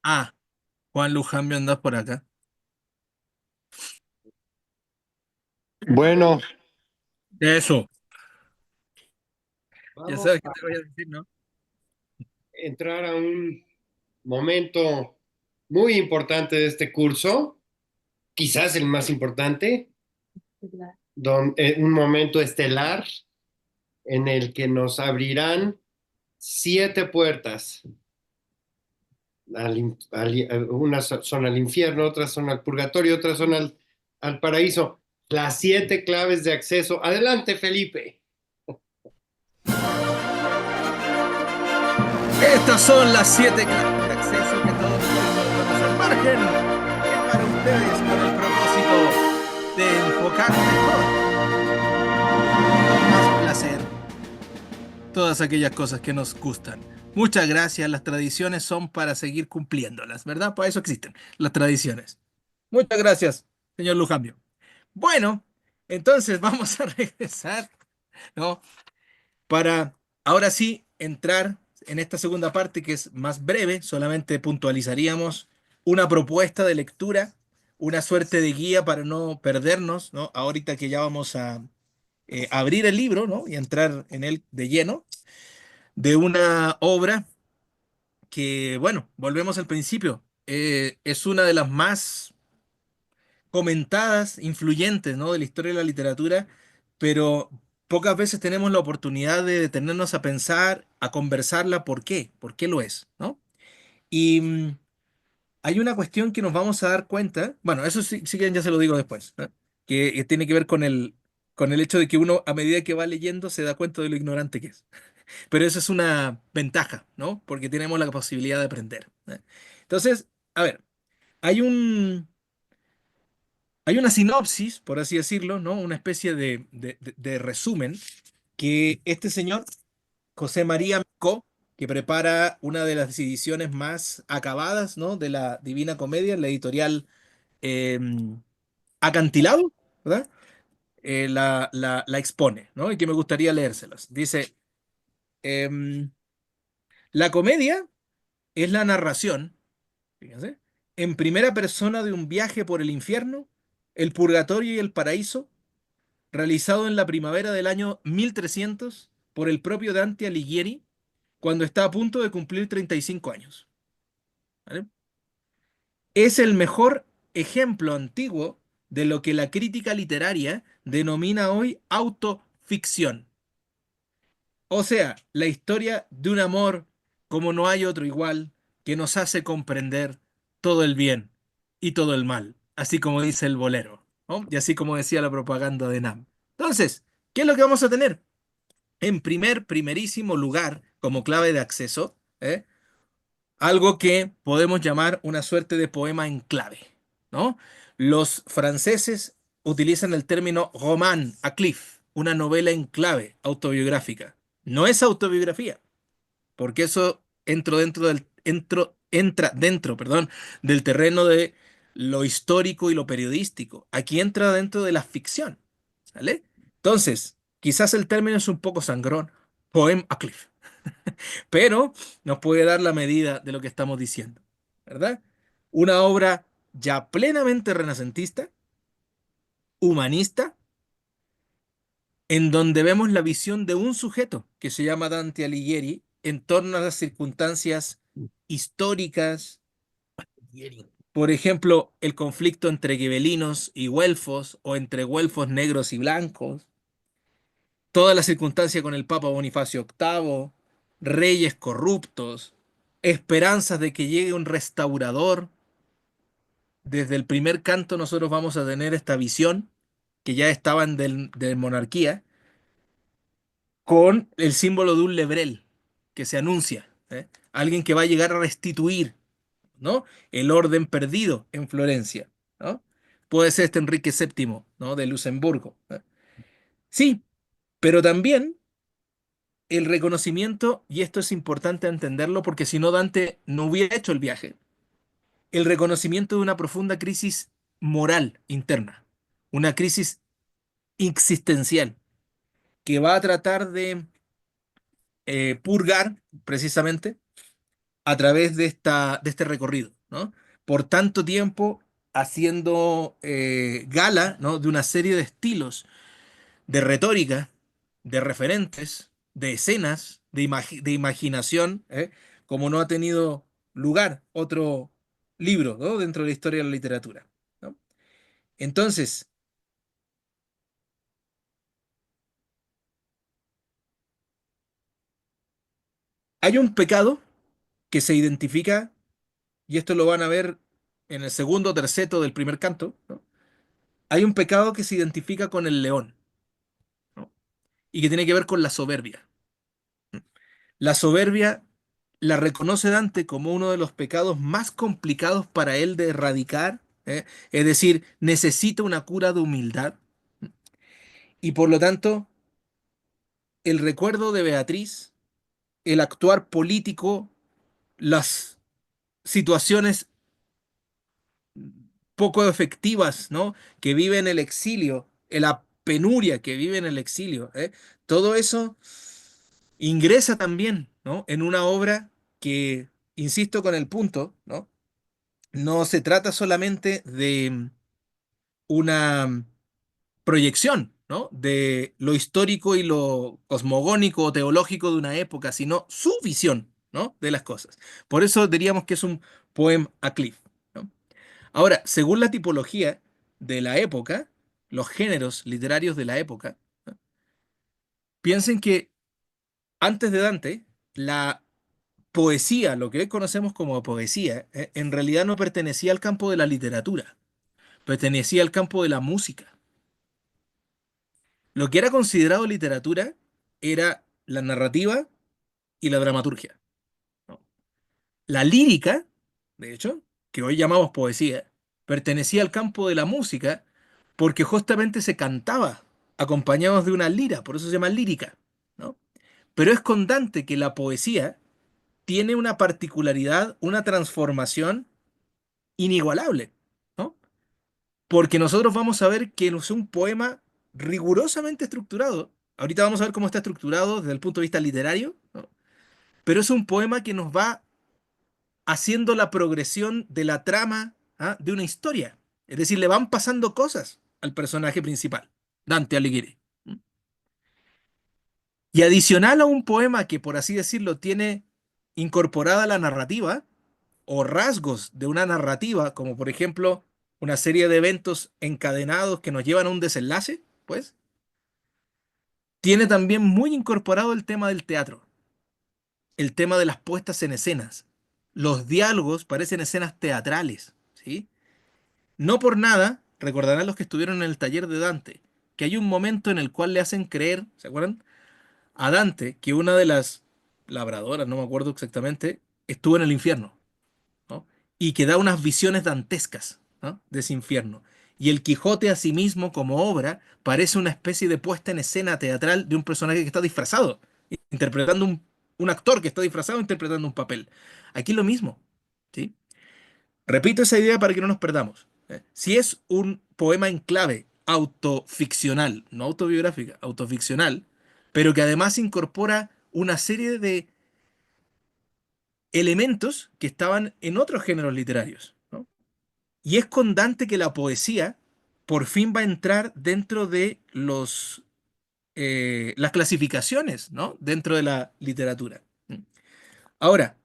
Ah, Juan Lujambio, andas por acá. Bueno, Eso, ya vamos sabes qué a te voy a decir, ¿no? entrar a un momento muy importante de este curso, quizás el más importante, un momento estelar en el que nos abrirán siete puertas. Unas son al infierno, otras son al purgatorio, otras son al paraíso. Las siete claves de acceso. Adelante, Felipe. Estas son las 7 claves de acceso que todos nosotros debemos al margen. Es para ustedes con el propósito de enfocar mejor y con más placer todas aquellas cosas que nos gustan. Muchas gracias, las tradiciones son para seguir cumpliéndolas, ¿verdad? Para eso existen las tradiciones. Muchas gracias, señor Lujambio. Bueno, entonces vamos a regresar, ¿no? Para ahora sí entrar en esta segunda parte que es más breve, solamente puntualizaríamos una propuesta de lectura, una suerte de guía para no perdernos, ¿no? Ahorita que ya vamos a abrir el libro, ¿no? Y entrar en él de lleno, de una obra que, bueno, volvemos al principio, es una de las más comentadas, influyentes, ¿no? De la historia de la literatura, pero pocas veces tenemos la oportunidad de detenernos a pensar, a conversarla, ¿por qué lo es, ¿no? Y hay una cuestión que nos vamos a dar cuenta, bueno, eso sí, sí que ya se lo digo después, ¿no? Que tiene que ver con el hecho de que uno a medida que va leyendo se da cuenta de lo ignorante que es. Pero eso es una ventaja, ¿no? Porque tenemos la posibilidad de aprender, ¿eh? Entonces, a ver, hay un, hay una sinopsis, por así decirlo, ¿no? Una especie de resumen que este señor, José María Micó, que prepara una de las ediciones más acabadas, ¿no? De la Divina Comedia, la editorial eh, Acantilado, ¿verdad? La expone, ¿no? Y que me gustaría leérselas. Dice, em, la comedia es la narración, fíjense, en primera persona de un viaje por el infierno, el purgatorio y el paraíso realizado en la primavera del año 1300 por el propio Dante Alighieri, cuando está a punto de cumplir 35 años. ¿Vale? Es el mejor ejemplo antiguo de lo que la crítica literaria denomina hoy autoficción. O sea, la historia de un amor como no hay otro igual, que nos hace comprender todo el bien y todo el mal, así como dice el bolero, ¿no? Y así como decía la propaganda de NAM. Entonces, ¿qué es lo que vamos a tener? En primerísimo lugar, como clave de acceso, algo que podemos llamar una suerte de poema en clave, ¿no? Los franceses utilizan el término roman à cliff, una novela en clave autobiográfica. No es autobiografía, porque eso entra dentro, perdón, del terreno de lo histórico y lo periodístico. Aquí entra dentro de la ficción, ¿sale? Entonces, quizás el término es un poco sangrón, poem a cliff, pero nos puede dar la medida de lo que estamos diciendo, ¿verdad? Una obra ya plenamente renacentista, humanista, en donde vemos la visión de un sujeto que se llama Dante Alighieri en torno a las circunstancias históricas, por ejemplo, el conflicto entre gibelinos y güelfos o entre güelfos negros y blancos, toda la circunstancia con el Papa Bonifacio VIII, reyes corruptos, esperanzas de que llegue un restaurador. Desde el primer canto nosotros vamos a tener esta visión que ya estaban de monarquía con el símbolo de un lebrel que se anuncia, ¿eh? Alguien que va a llegar a restituir, ¿no? El orden perdido en Florencia, ¿no? Puede ser este Enrique VII, ¿no? De Luxemburgo, ¿eh? Sí, pero también el reconocimiento, y esto es importante entenderlo porque si no Dante no hubiera hecho el viaje, el reconocimiento de una profunda crisis moral interna, una crisis existencial que va a tratar de purgar precisamente a través de este recorrido, ¿no? Por tanto tiempo haciendo gala, ¿no? de una serie de estilos, de retórica, de referentes, de escenas, de imaginación, como no ha tenido lugar otro libro, ¿no? dentro de la historia de la literatura, ¿no? Entonces, hay un pecado que se identifica, y esto lo van a ver en el segundo terceto del primer canto, ¿no? Hay un pecado que se identifica con el león, ¿no? Y que tiene que ver con la soberbia. La soberbia la reconoce Dante como uno de los pecados más complicados para él de erradicar, es decir, necesita una cura de humildad, y por lo tanto, el recuerdo de Beatriz, el actuar político, las situaciones poco efectivas, ¿no? que vive en el exilio, en la penuria que vive en el exilio, todo eso ingresa también, ¿no? en una obra que, insisto con el punto, ¿no? No se trata solamente de una proyección, ¿no? de lo histórico y lo cosmogónico o teológico de una época, sino su visión, ¿no? de las cosas. Por eso diríamos que es un poem a cliff, ¿no? Ahora, según la tipología de la época, los géneros literarios de la época, ¿no? piensen que antes de Dante, la poesía, lo que hoy conocemos como poesía, en realidad no pertenecía al campo de la literatura, pertenecía al campo de la música. Lo que era considerado literatura era la narrativa y la dramaturgia, ¿no? La lírica, de hecho, que hoy llamamos poesía, pertenecía al campo de la música porque justamente se cantaba acompañados de una lira, por eso se llama lírica, ¿no? Pero es con Dante que la poesía tiene una particularidad, una transformación inigualable, ¿no? Porque nosotros vamos a ver que es un poema rigurosamente estructurado. Ahorita vamos a ver cómo está estructurado desde el punto de vista literario, ¿no? Pero es un poema que nos va haciendo la progresión de la trama, ¿ah? de una historia. Es decir, le van pasando cosas al personaje principal, Dante Alighieri. Y adicional a un poema que, por así decirlo, tiene incorporada la narrativa o rasgos de una narrativa, como por ejemplo una serie de eventos encadenados que nos llevan a un desenlace, pues, tiene también muy incorporado el tema del teatro, el tema de las puestas en escenas. Los diálogos parecen escenas teatrales, ¿sí? No por nada, recordarán los que estuvieron en el taller de Dante, que hay un momento en el cual le hacen creer, ¿se acuerdan? A Dante que una de las labradoras, no me acuerdo exactamente, estuvo en el infierno, ¿no? Y que da unas visiones dantescas, ¿no? de ese infierno. Y el Quijote a sí mismo, como obra, parece una especie de puesta en escena teatral de un personaje que está disfrazado, interpretando un actor que está disfrazado interpretando un papel. Aquí lo mismo, ¿sí? Repito esa idea para que no nos perdamos. Si es un poema en clave autoficcional, no autobiográfica, autoficcional, pero que además incorpora una serie de elementos que estaban en otros géneros literarios, ¿no? Y es con Dante que la poesía por fin va a entrar dentro de las clasificaciones, ¿no? Dentro de la literatura. Ahora,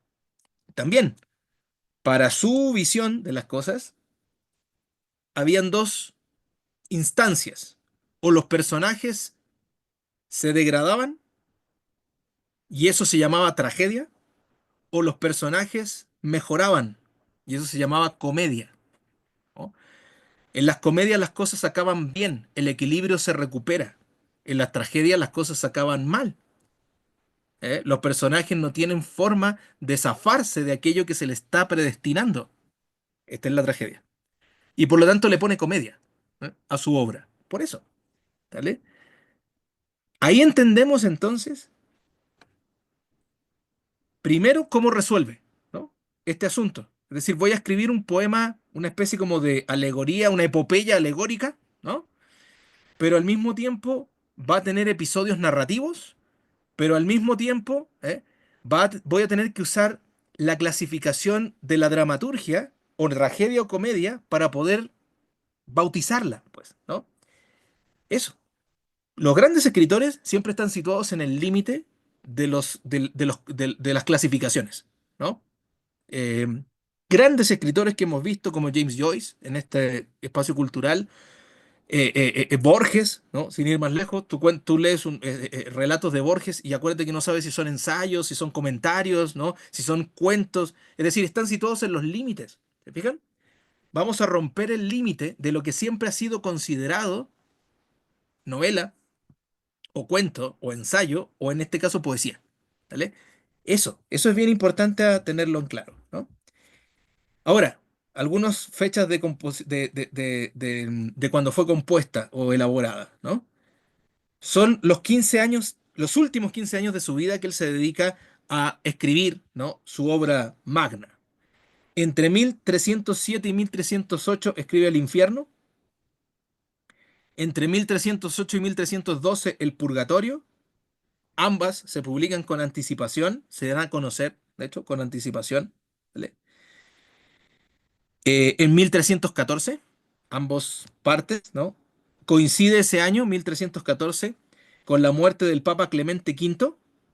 también, para su visión de las cosas, habían dos instancias. O los personajes se degradaban y eso se llamaba tragedia, o los personajes mejoraban y eso se llamaba comedia, ¿no? En las comedias las cosas acaban bien, el equilibrio se recupera. En las tragedias las cosas acaban mal. Los personajes no tienen forma de zafarse de aquello que se les está predestinando. Esta es la tragedia. Y por lo tanto le pone comedia, a su obra. Por eso, ¿vale? Ahí entendemos entonces, primero, cómo resuelve, ¿no? este asunto. Es decir, voy a escribir un poema, una especie como de alegoría, una epopeya alegórica, ¿no? Pero al mismo tiempo va a tener episodios narrativos, pero al mismo tiempo voy a tener que usar la clasificación de la dramaturgia, o tragedia o comedia, para poder bautizarla, pues, ¿no? Eso. Los grandes escritores siempre están situados en el límite de las clasificaciones, ¿no? Eh, Grandes escritores que hemos visto, como James Joyce, en este espacio cultural, Borges, ¿no? Sin ir más lejos, tú lees relatos de Borges y acuérdate que no sabes si son ensayos, si son comentarios, ¿no? Si son cuentos, es decir, están situados en los límites, ¿se fijan? Vamos a romper el límite de lo que siempre ha sido considerado novela, o cuento, o ensayo, o en este caso poesía, ¿vale? Eso es bien importante a tenerlo en claro, ¿no? Ahora, algunas fechas de cuando fue compuesta o elaborada, ¿no? Son los 15 años, los últimos 15 años de su vida que él se dedica a escribir, ¿no? Su obra magna. Entre 1307 y 1308 escribe El infierno. Entre 1308 y 1312 El purgatorio. Ambas se publican con anticipación, se dan a conocer, de hecho, con anticipación. ¿Vale? En 1314, ambos partes, ¿no? Coincide ese año, 1314, con la muerte del Papa Clemente V,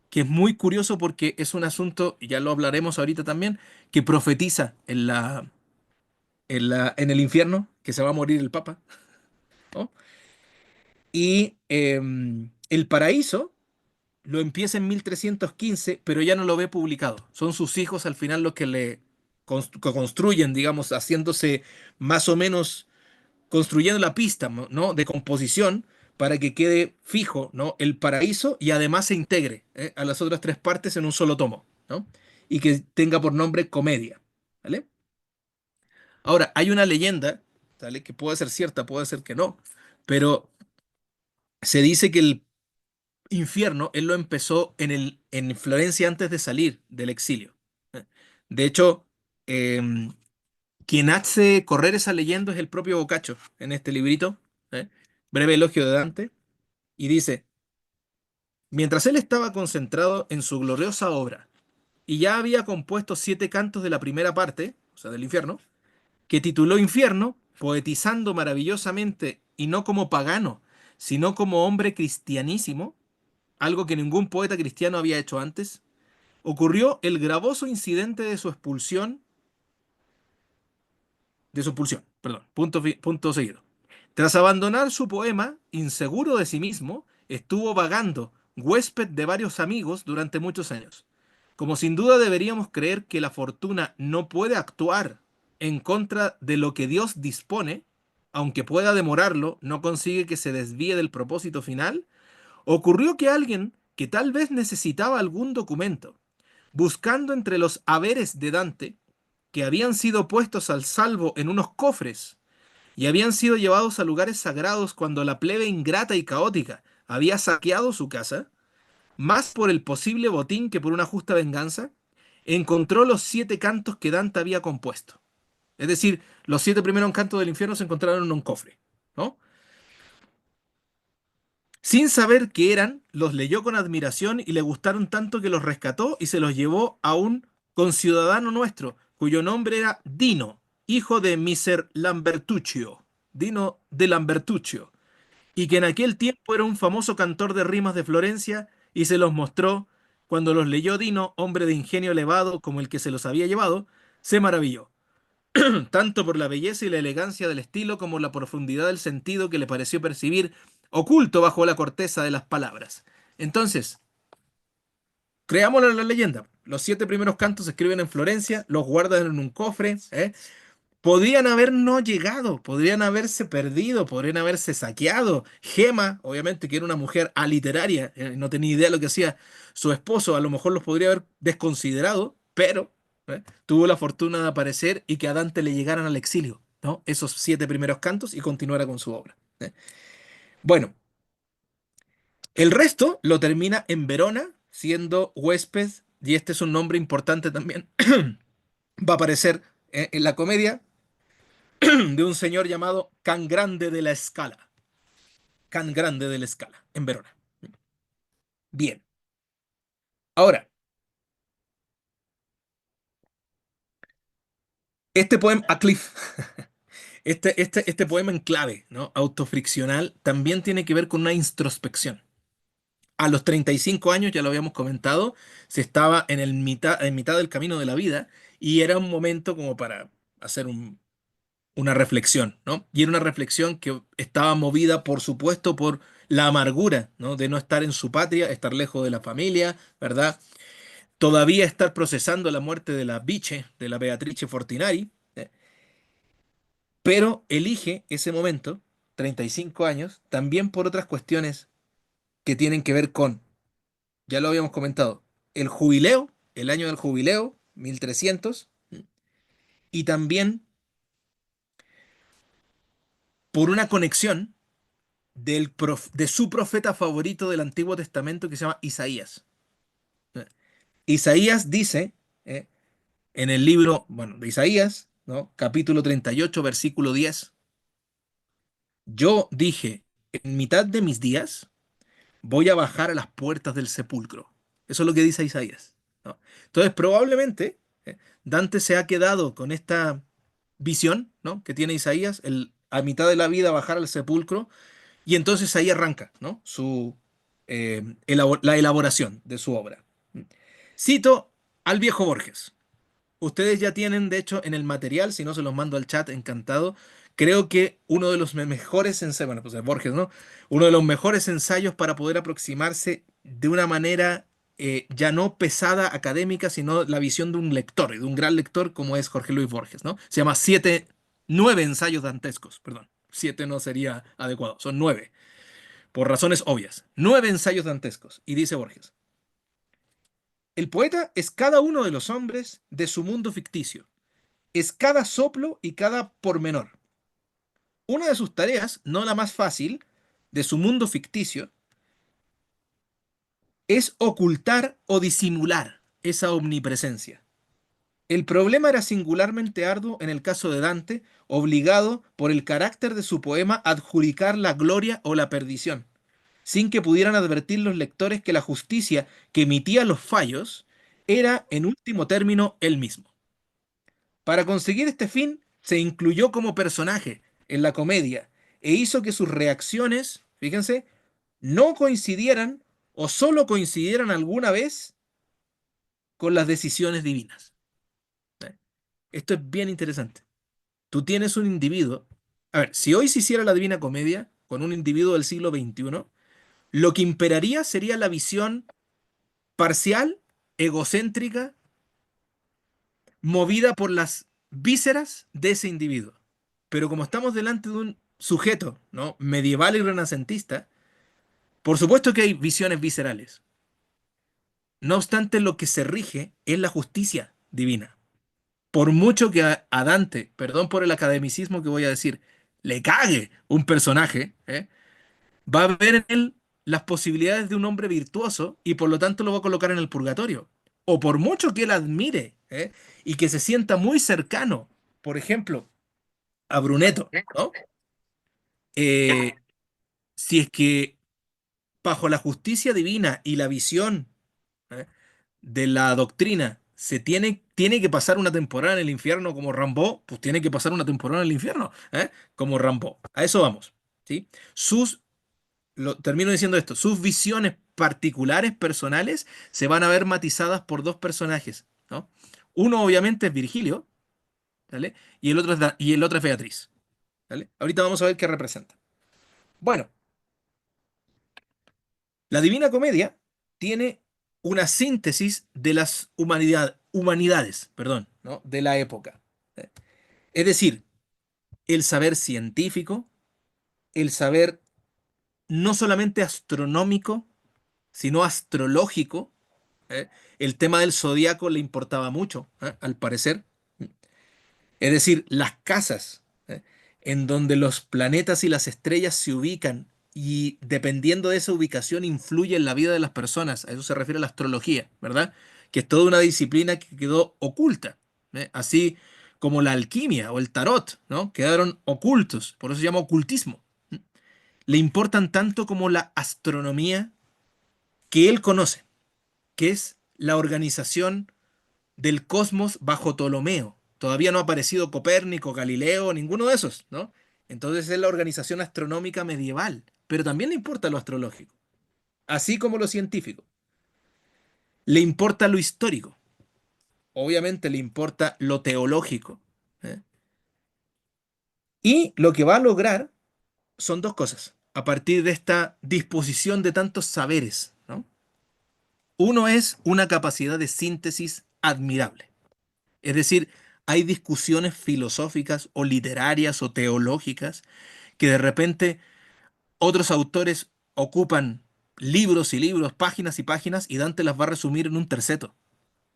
que es muy curioso porque es un asunto, y ya lo hablaremos ahorita también, que profetiza en el infierno que se va a morir el Papa, ¿no? Y el paraíso lo empieza en 1315, pero ya no lo ve publicado. Son sus hijos al final los que le construyen, digamos, haciéndose más o menos, construyendo la pista, ¿no? De composición para que quede fijo, ¿no? El paraíso y además se integre, a las otras tres partes en un solo tomo, ¿no? Y que tenga por nombre Comedia, ¿vale? Ahora, hay una leyenda, ¿vale? Que puede ser cierta, puede ser que no, pero se dice que el infierno, él lo empezó en Florencia antes de salir del exilio. De hecho, em, quien hace correr esa leyenda es el propio Boccaccio en este librito, ¿eh? Breve elogio de Dante, y dice, mientras él estaba concentrado en su gloriosa obra y ya había compuesto 7 cantos de la primera parte, o sea, del infierno, que tituló Infierno, poetizando maravillosamente y no como pagano, sino como hombre cristianísimo, algo que ningún poeta cristiano había hecho antes, ocurrió el gravoso incidente de su expulsión, perdón, punto seguido. Tras abandonar su poema, inseguro de sí mismo, estuvo vagando, huésped de varios amigos durante muchos años. Como sin duda deberíamos creer que la fortuna no puede actuar en contra de lo que Dios dispone, aunque pueda demorarlo, no consigue que se desvíe del propósito final, ocurrió que alguien que tal vez necesitaba algún documento, buscando entre los haberes de Dante, que habían sido puestos al salvo en unos cofres y habían sido llevados a lugares sagrados cuando la plebe ingrata y caótica había saqueado su casa, más por el posible botín que por una justa venganza, encontró los 7 cantos que Dante había compuesto. Es decir, los 7 primeros cantos del infierno se encontraron en un cofre, ¿no? Sin saber qué eran, los leyó con admiración y le gustaron tanto que los rescató y se los llevó a un conciudadano nuestro, cuyo nombre era Dino, hijo de Miser Lambertuccio, Dino de Lambertuccio, y que en aquel tiempo era un famoso cantor de rimas de Florencia, y se los mostró. Cuando los leyó Dino, hombre de ingenio elevado como el que se los había llevado, se maravilló, tanto por la belleza y la elegancia del estilo como la profundidad del sentido que le pareció percibir oculto bajo la corteza de las palabras. Entonces, creámoslo en la leyenda. Los 7 primeros cantos se escriben en Florencia, los guardan en un cofre, ¿eh? Podrían haber no llegado, podrían haberse perdido, podrían haberse saqueado. Gema, obviamente, que era una mujer aliteraria, no tenía idea de lo que hacía su esposo, a lo mejor los podría haber desconsiderado, pero tuvo la fortuna de aparecer y que a Dante le llegaran al exilio, ¿no? Esos 7 primeros cantos y continuara con su obra. Bueno, el resto lo termina en Verona, siendo huésped, y este es un nombre importante también, va a aparecer en la comedia, de un señor llamado Can Grande de la Scala. Can Grande de la Scala, en Verona. Bien. Ahora, Este poema, a Cliff, este poema en clave, ¿no? Autofriccional, también tiene que ver con una introspección. A los 35 años, ya lo habíamos comentado, se estaba en mitad del camino de la vida y era un momento como para hacer una reflexión, ¿no? Y era una reflexión que estaba movida, por supuesto, por la amargura, ¿no? De no estar en su patria, estar lejos de la familia, ¿verdad? Todavía estar procesando la muerte de la Biche, de la Beatrice Fortinari, pero elige ese momento, 35 años, también por otras cuestiones que tienen que ver con, ya lo habíamos comentado, el jubileo, el año del jubileo, 1300, y también por una conexión de su profeta favorito del Antiguo Testamento que se llama Isaías. Isaías dice, eh, en el libro, bueno, de Isaías, ¿no? Capítulo 38, versículo 10, yo dije, en mitad de mis días voy a bajar a las puertas del sepulcro. Eso es lo que dice Isaías, ¿no? Entonces, probablemente, Dante se ha quedado con esta visión, ¿no? Que tiene Isaías, a mitad de la vida bajar al sepulcro, y entonces ahí arranca, ¿no? La elaboración de su obra. Cito al viejo Borges. Ustedes ya tienen, de hecho, en el material, si no se los mando al chat, encantado. Creo que uno de los mejores ensayos, bueno, pues es Borges, ¿no? Uno de los mejores ensayos para poder aproximarse de una manera ya no pesada académica, sino la visión de un lector, y de un gran lector como es Jorge Luis Borges, ¿no? Se llama nueve ensayos dantescos, perdón. Siete no sería adecuado, son nueve, por razones obvias. Nueve ensayos dantescos. Y dice Borges, el poeta es cada uno de los hombres de su mundo ficticio, es cada soplo y cada pormenor. Una de sus tareas, no la más fácil, de su mundo ficticio, es ocultar o disimular esa omnipresencia. El problema era singularmente arduo en el caso de Dante, obligado por el carácter de su poema a adjudicar la gloria o la perdición, sin que pudieran advertir los lectores que la justicia que emitía los fallos era, en último término, él mismo. Para conseguir este fin, se incluyó como personaje en la comedia e hizo que sus reacciones, fíjense, no coincidieran o solo coincidieran alguna vez con las decisiones divinas. ¿Eh? Esto es bien interesante. Tú tienes un individuo. A ver, si hoy se hiciera la Divina Comedia con un individuo del siglo XXI, lo que imperaría sería la visión parcial, egocéntrica, movida por las vísceras de ese individuo. Pero como estamos delante de un sujeto, ¿no? Medieval y renacentista, por supuesto que hay visiones viscerales. No obstante, lo que se rige es la justicia divina. Por mucho que a Dante, perdón por el academicismo que voy a decir, le cague un personaje, va a ver en él las posibilidades de un hombre virtuoso y por lo tanto lo va a colocar en el purgatorio. O por mucho que él admire, y que se sienta muy cercano, por ejemplo, a Brunetto, ¿no? Eh, si es que bajo la justicia divina y la visión, ¿eh? de la doctrina tiene que pasar una temporada en el infierno como Rambo, pues tiene que pasar una temporada en el infierno, como Rambo. A eso vamos, ¿sí? Termino diciendo esto, sus visiones particulares, personales, se van a ver matizadas por dos personajes, ¿no? Uno obviamente es Virgilio, ¿vale? Y el otro es Beatriz, ¿vale? Ahorita vamos a ver qué representa. Bueno, la Divina Comedia tiene una síntesis de las humanidades, perdón, ¿no? De la época. Es decir, el saber científico, el saber no solamente astronómico, sino astrológico. ¿Eh? El tema del zodiaco le importaba mucho, al parecer. Es decir, las casas, en donde los planetas y las estrellas se ubican y dependiendo de esa ubicación influye en la vida de las personas. A eso se refiere la astrología, ¿verdad? Que es toda una disciplina que quedó oculta, así como la alquimia o el tarot, ¿no? Quedaron ocultos, por eso se llama ocultismo. Le importan tanto como la astronomía que él conoce, que es la organización del cosmos bajo Ptolomeo. Todavía no ha aparecido Copérnico, Galileo, ninguno de esos, ¿no? Entonces es la organización astronómica medieval, pero también le importa lo astrológico, así como lo científico. Le importa lo histórico, obviamente le importa lo teológico, ¿eh? Y lo que va a lograr son dos cosas, a partir de esta disposición de tantos saberes, ¿no? Uno es una capacidad de síntesis admirable. Es decir, hay discusiones filosóficas o literarias o teológicas que de repente otros autores ocupan libros y libros, páginas y páginas, y Dante las va a resumir en un terceto,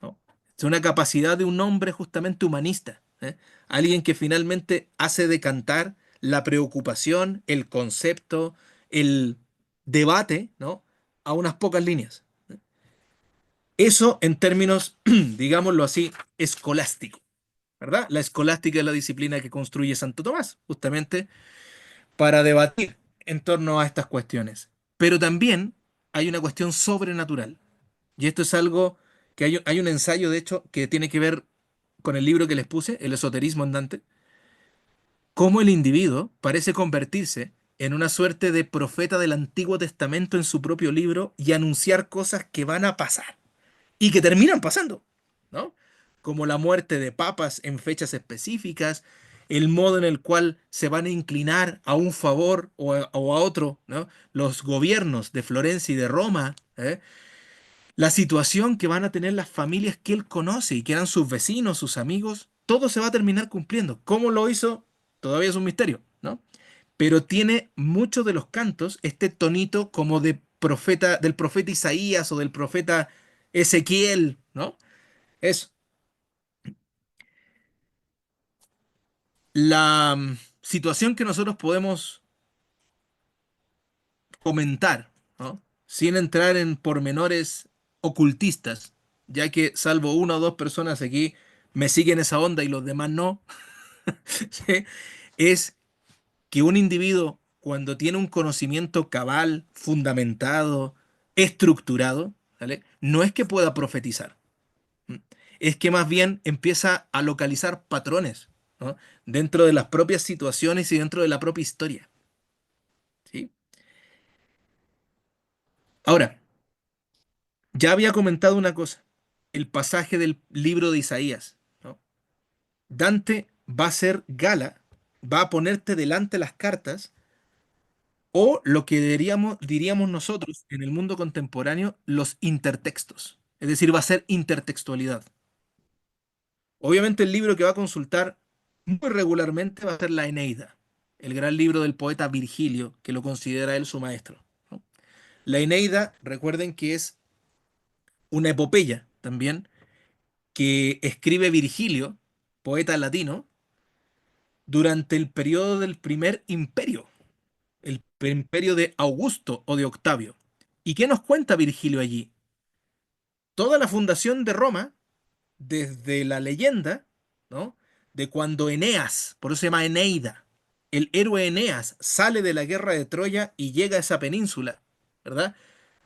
¿no? Es una capacidad de un hombre justamente humanista, ¿eh? Alguien que finalmente hace decantar la preocupación, el concepto, el debate, ¿no? A unas pocas líneas. Eso en términos, digámoslo así, escolástico, ¿verdad? La escolástica es la disciplina que construye Santo Tomás, justamente para debatir en torno a estas cuestiones. Pero también hay una cuestión sobrenatural. Y esto es algo que hay un ensayo, de hecho, que tiene que ver con el libro que les puse, El esoterismo andante, cómo el individuo parece convertirse en una suerte de profeta del Antiguo Testamento en su propio libro y anunciar cosas que van a pasar y que terminan pasando, ¿no? Como la muerte de papas en fechas específicas, el modo en el cual se van a inclinar a un favor o a otro, ¿no? Los gobiernos de Florencia y de Roma, ¿eh? La situación que van a tener las familias que él conoce y que eran sus vecinos, sus amigos, todo se va a terminar cumpliendo. ¿Cómo lo hizo? Todavía es un misterio, ¿no? Pero tiene muchos de los cantos este tonito como de profeta, del profeta Isaías o del profeta Ezequiel, ¿no? Eso. La situación que nosotros podemos comentar, ¿no? Sin entrar en pormenores ocultistas, ya que salvo una o dos personas aquí me siguen esa onda y los demás no, ¿sí? Es que un individuo cuando tiene un conocimiento cabal, fundamentado, estructurado, ¿vale? No es que pueda profetizar, es que más bien empieza a localizar patrones, ¿no? Dentro de las propias situaciones y dentro de la propia historia, ¿sí? Ahora, ya había comentado una cosa, el pasaje del libro de Isaías, ¿no? Dante va a hacer gala, va a ponerte delante las cartas o lo que diríamos nosotros en el mundo contemporáneo, los intertextos. Es decir, va a ser intertextualidad. Obviamente el libro que va a consultar muy regularmente va a ser la Eneida, el gran libro del poeta Virgilio, que lo considera él su maestro, ¿no? La Eneida, recuerden que es una epopeya también que escribe Virgilio, poeta latino, durante el periodo del primer imperio, el imperio de Augusto o de Octavio. ¿Y qué nos cuenta Virgilio allí? Toda la fundación de Roma, desde la leyenda, ¿no? De cuando Eneas, por eso se llama Eneida, el héroe Eneas sale de la guerra de Troya y llega a esa península, ¿verdad?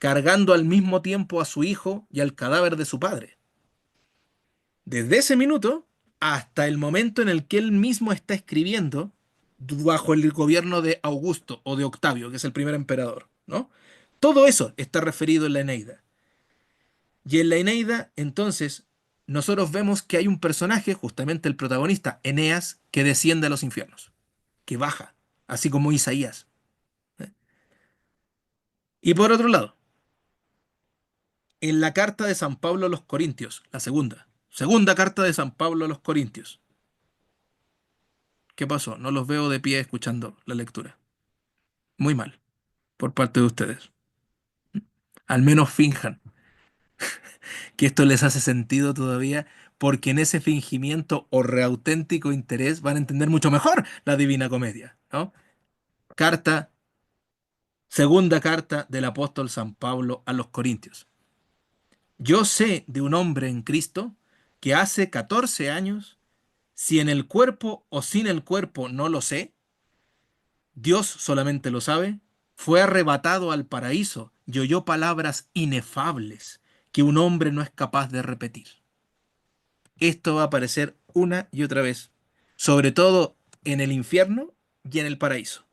Cargando al mismo tiempo a su hijo y al cadáver de su padre. Desde ese minuto hasta el momento en el que él mismo está escribiendo bajo el gobierno de Augusto o de Octavio, que es el primer emperador, ¿no? Todo eso está referido en la Eneida. Y en la Eneida, entonces, nosotros vemos que hay un personaje, justamente el protagonista, Eneas, que desciende a los infiernos, que baja, así como Isaías, ¿eh? Y por otro lado, en la carta de San Pablo a los Corintios, la segunda carta de San Pablo a los Corintios, ¿qué pasó? No los veo de pie escuchando la lectura. Muy mal, por parte de ustedes. Al menos finjan que esto les hace sentido todavía, porque en ese fingimiento o reauténtico interés van a entender mucho mejor la Divina Comedia, ¿no? Carta, segunda carta del apóstol San Pablo a los Corintios. Yo sé de un hombre en Cristo que hace 14 años, si en el cuerpo o sin el cuerpo no lo sé, Dios solamente lo sabe, fue arrebatado al paraíso y oyó palabras inefables que un hombre no es capaz de repetir. Esto va a parecer una y otra vez, sobre todo en el infierno y en el paraíso.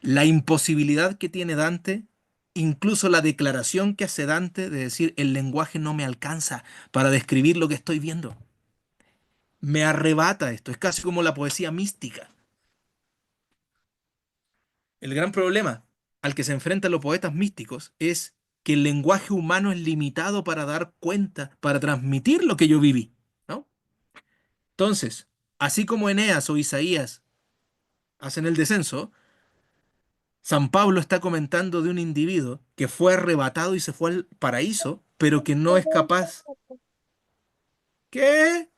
La imposibilidad que tiene Dante, incluso la declaración que hace Dante de decir el lenguaje no me alcanza para describir lo que estoy viendo. Me arrebata esto, es casi como la poesía mística. El gran problema al que se enfrentan los poetas místicos es que el lenguaje humano es limitado para dar cuenta, para transmitir lo que yo viví, ¿no? Entonces, así como Eneas o Isaías hacen el descenso, San Pablo está comentando de un individuo que fue arrebatado y se fue al paraíso, pero que no es capaz, ¿qué?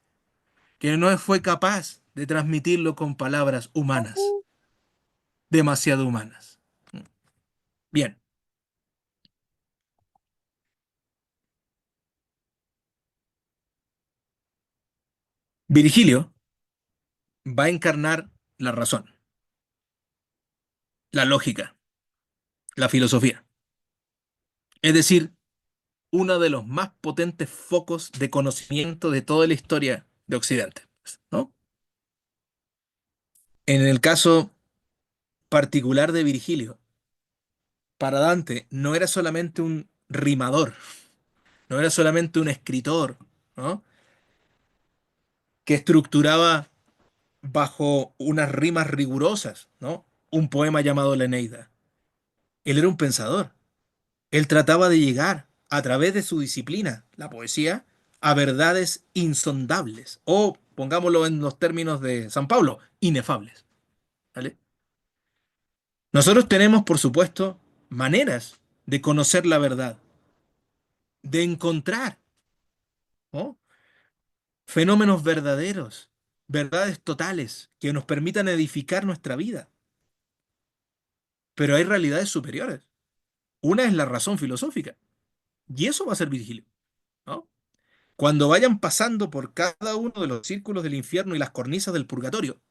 Que no fue capaz de transmitirlo con palabras humanas, demasiado humanas. Bien, Virgilio va a encarnar la razón, la lógica, la filosofía. Es decir, uno de los más potentes focos de conocimiento de toda la historia de Occidente, ¿no? En el caso particular de Virgilio, para Dante no era solamente un rimador, no era solamente un escritor, ¿no? Que estructuraba bajo unas rimas rigurosas, ¿no? Un poema llamado La Eneida. Él era un pensador. Él trataba de llegar a través de su disciplina, la poesía, a verdades insondables o, pongámoslo en los términos de San Pablo, inefables, ¿vale? Nosotros tenemos, por supuesto, maneras de conocer la verdad, de encontrar, ¿no? Fenómenos verdaderos, verdades totales que nos permitan edificar nuestra vida. Pero hay realidades superiores. Una es la razón filosófica, y eso va a ser Virgilio, ¿no? Cuando vayan pasando por cada uno de los círculos del infierno y las cornisas del purgatorio,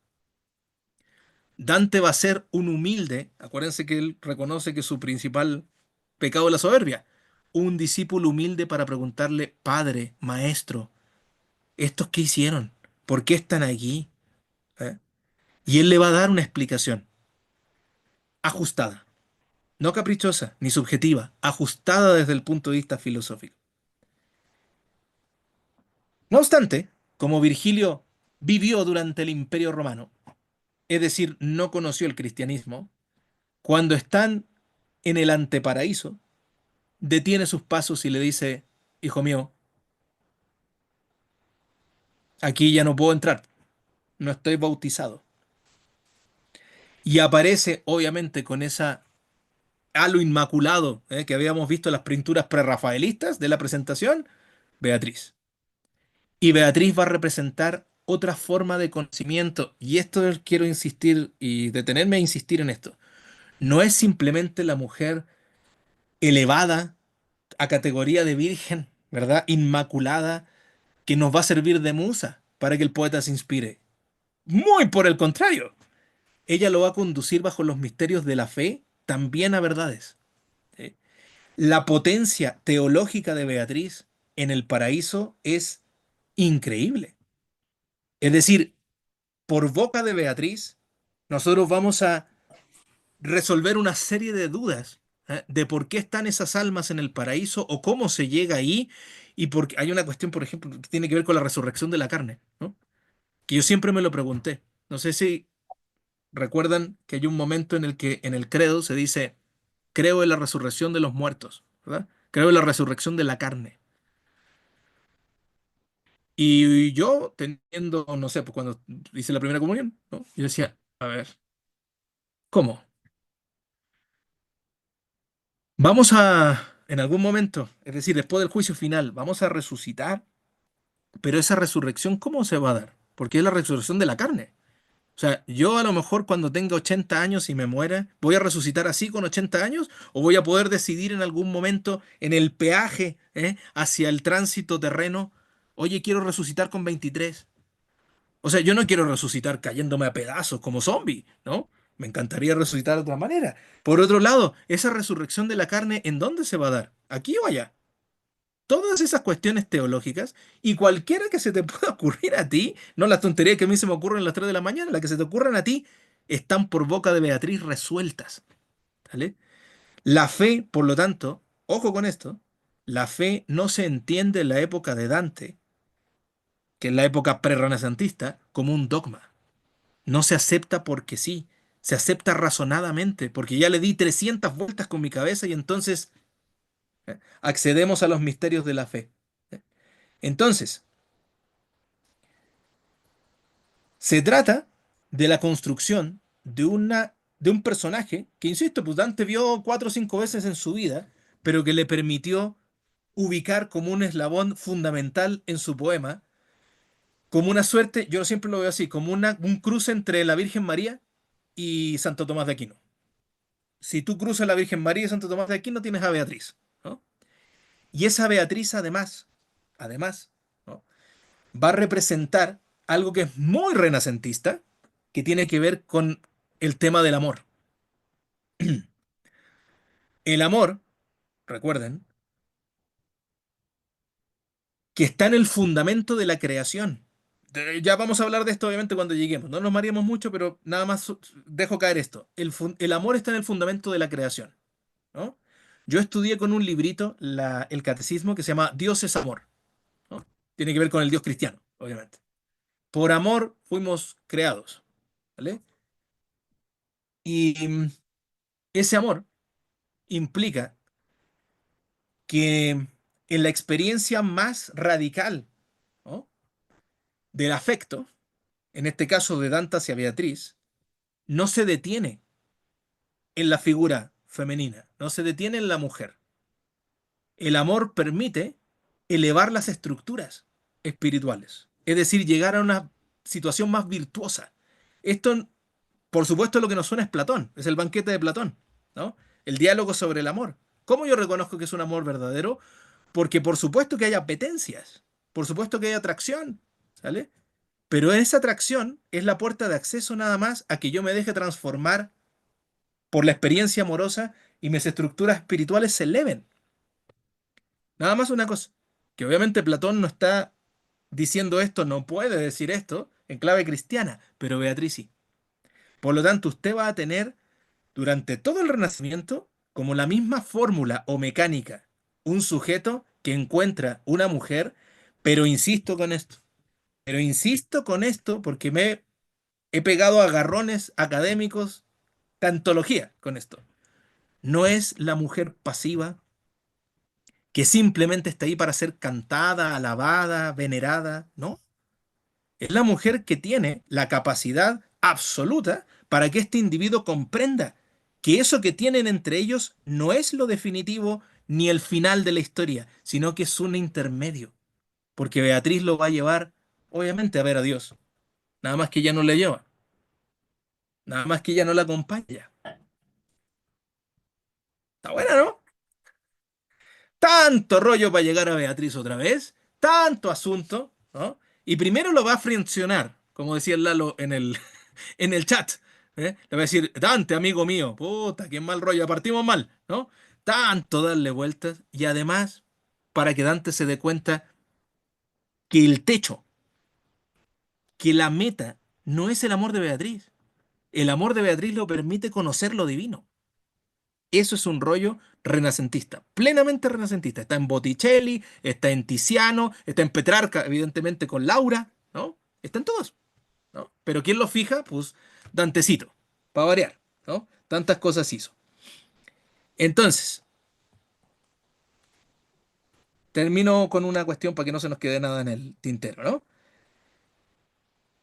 Dante va a ser un humilde, acuérdense que él reconoce que su principal pecado es la soberbia, un discípulo humilde para preguntarle, Padre, Maestro, ¿estos qué hicieron? ¿Por qué están aquí? ¿Eh? Y él le va a dar una explicación ajustada, no caprichosa ni subjetiva, ajustada desde el punto de vista filosófico. No obstante, como Virgilio vivió durante el Imperio Romano, es decir, no conoció el cristianismo, cuando están en el anteparaíso, detiene sus pasos y le dice, hijo mío, aquí ya no puedo entrar, no estoy bautizado. Y aparece, obviamente, con esa halo inmaculado que habíamos visto en las pinturas prerrafaelistas de la presentación, Beatriz. Y Beatriz va a representar otra forma de conocimiento. Y esto quiero insistir y detenerme a insistir en esto. No es simplemente la mujer elevada a categoría de virgen, ¿verdad? Inmaculada, que nos va a servir de musa para que el poeta se inspire. Muy por el contrario. Ella lo va a conducir bajo los misterios de la fe también a verdades. ¿Sí? La potencia teológica de Beatriz en el paraíso es increíble. Es decir, por boca de Beatriz, nosotros vamos a resolver una serie de dudas de por qué están esas almas en el paraíso o cómo se llega ahí. Y porque hay una cuestión, por ejemplo, que tiene que ver con la resurrección de la carne, ¿no? Que yo siempre me lo pregunté. No sé si recuerdan que hay un momento en el que en el credo se dice, creo en la resurrección de los muertos, ¿verdad? Creo en la resurrección de la carne. Y yo, teniendo, no sé, pues cuando hice la primera comunión, ¿no? Yo decía, a ver, ¿cómo? Vamos a, en algún momento, es decir, después del juicio final, vamos a resucitar, pero esa resurrección, ¿cómo se va a dar? Porque es la resurrección de la carne. O sea, yo a lo mejor cuando tenga 80 años y me muera, ¿voy a resucitar así con 80 años? ¿O voy a poder decidir en algún momento en el peaje, hacia el tránsito terreno, oye, quiero resucitar con 23? O sea, yo no quiero resucitar cayéndome a pedazos como zombie, ¿no? Me encantaría resucitar de otra manera. Por otro lado, esa resurrección de la carne, ¿en dónde se va a dar? ¿Aquí o allá? Todas esas cuestiones teológicas y cualquiera que se te pueda ocurrir a ti, no las tonterías que a mí se me ocurren a las 3 de la mañana, las que se te ocurran a ti, están por boca de Beatriz resueltas. ¿Vale? La fe, por lo tanto, ojo con esto, la fe no se entiende en la época de Dante, que es la época prerrenacentista, como un dogma. No se acepta porque sí, se acepta razonadamente, porque ya le di 300 vueltas con mi cabeza y entonces accedemos a los misterios de la fe. Entonces, se trata de la construcción de un personaje que, insisto, pues Dante vio 4 o 5 veces en su vida, pero que le permitió ubicar como un eslabón fundamental en su poema, como una suerte, yo siempre lo veo así, como un cruce entre la Virgen María y Santo Tomás de Aquino. Si tú cruzas la Virgen María y Santo Tomás de Aquino, tienes a Beatriz, ¿no? Y esa Beatriz, además, ¿no? Va a representar algo que es muy renacentista, que tiene que ver con el tema del amor. El amor, recuerden, que está en el fundamento de la creación. Ya vamos a hablar de esto obviamente cuando lleguemos. No nos mareemos mucho, pero nada más dejo caer esto. El amor está en el fundamento de la creación, ¿no? Yo estudié con un librito el catecismo que se llama Dios es amor, ¿no? Tiene que ver con el Dios cristiano, obviamente. Por amor fuimos creados, ¿vale? Y ese amor implica que en la experiencia más radical, ¿no? del afecto, en este caso de Dante hacia Beatriz, no se detiene en la figura femenina, no se detiene en la mujer. El amor permite elevar las estructuras espirituales, es decir, llegar a una situación más virtuosa. Esto, por supuesto, lo que nos suena es Platón, es el banquete de Platón, ¿no? El diálogo sobre el amor. ¿Cómo yo reconozco que es un amor verdadero? Porque por supuesto que hay apetencias, por supuesto que hay atracción, ¿sale? Pero esa atracción es la puerta de acceso nada más a que yo me deje transformar por la experiencia amorosa y mis estructuras espirituales se eleven. Nada más una cosa, que obviamente Platón no está diciendo esto, no puede decir esto en clave cristiana, pero Beatriz sí. Por lo tanto, usted va a tener durante todo el Renacimiento como la misma fórmula o mecánica, un sujeto que encuentra una mujer, pero insisto con esto, porque me he pegado agarrones académicos, tantología con esto. No es la mujer pasiva que simplemente está ahí para ser cantada, alabada, venerada, ¿no? Es la mujer que tiene la capacidad absoluta para que este individuo comprenda que eso que tienen entre ellos no es lo definitivo ni el final de la historia, sino que es un intermedio. Porque Beatriz lo va a llevar, obviamente, a ver a Dios. Nada más que ella no le lleva. Nada más que ella no la acompaña. Está buena, ¿no? Tanto rollo para llegar a Beatriz otra vez, tanto asunto, ¿no? Y primero lo va a friccionar, como decía el Lalo en el chat. ¿Eh? Le va a decir, Dante, amigo mío, puta, qué mal rollo, partimos mal, ¿no? Tanto darle vueltas y además para que Dante se dé cuenta que el techo, que la meta no es el amor de Beatriz. El amor de Beatriz lo permite conocer lo divino. Eso es un rollo renacentista, plenamente renacentista. Está en Botticelli, está en Tiziano, está en Petrarca, evidentemente con Laura, ¿no? Está en todos, ¿no? Pero ¿quién lo fija? Pues Dantecito, para variar, ¿no? Tantas cosas hizo. Entonces, termino con una cuestión para que no se nos quede nada en el tintero, ¿no?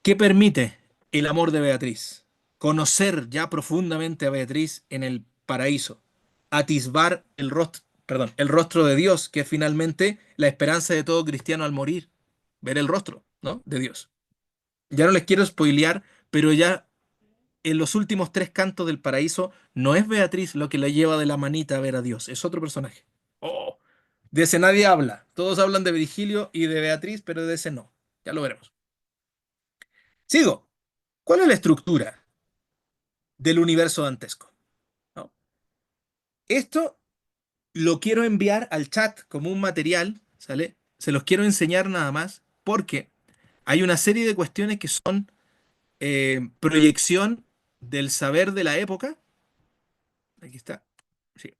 ¿Qué permite el amor de Beatriz? Conocer ya profundamente a Beatriz en el paraíso, atisbar el rostro de Dios, que es finalmente la esperanza de todo cristiano al morir, ver el rostro, ¿no? de Dios. Ya no les quiero spoilear, pero ya en los últimos 3 cantos del paraíso no es Beatriz lo que la lleva de la manita a ver a Dios, es otro personaje. Oh, de ese nadie habla. Todos hablan de Virgilio y de Beatriz, pero de ese no. Ya lo veremos. Sigo. ¿Cuál es la estructura del universo dantesco? ¿No? Esto lo quiero enviar al chat como un material, ¿sale? Se los quiero enseñar nada más porque hay una serie de cuestiones que son proyección del saber de la época. Aquí está. Sí,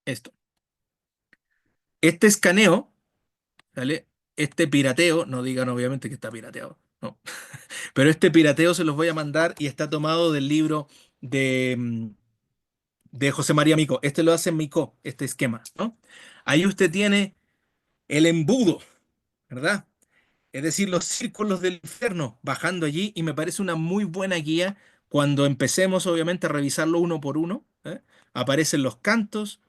esto. Este escaneo, ¿vale? Este pirateo, no digan obviamente que está pirateado, no. Pero este pirateo se los voy a mandar y está tomado del libro de, de José María Micó. Este lo hace Micó, este esquema, ¿no? Ahí usted tiene el embudo, ¿verdad? Es decir, los círculos del infierno bajando allí y me parece una muy buena guía cuando empecemos obviamente a revisarlo uno por uno, ¿eh? Aparecen los cantos,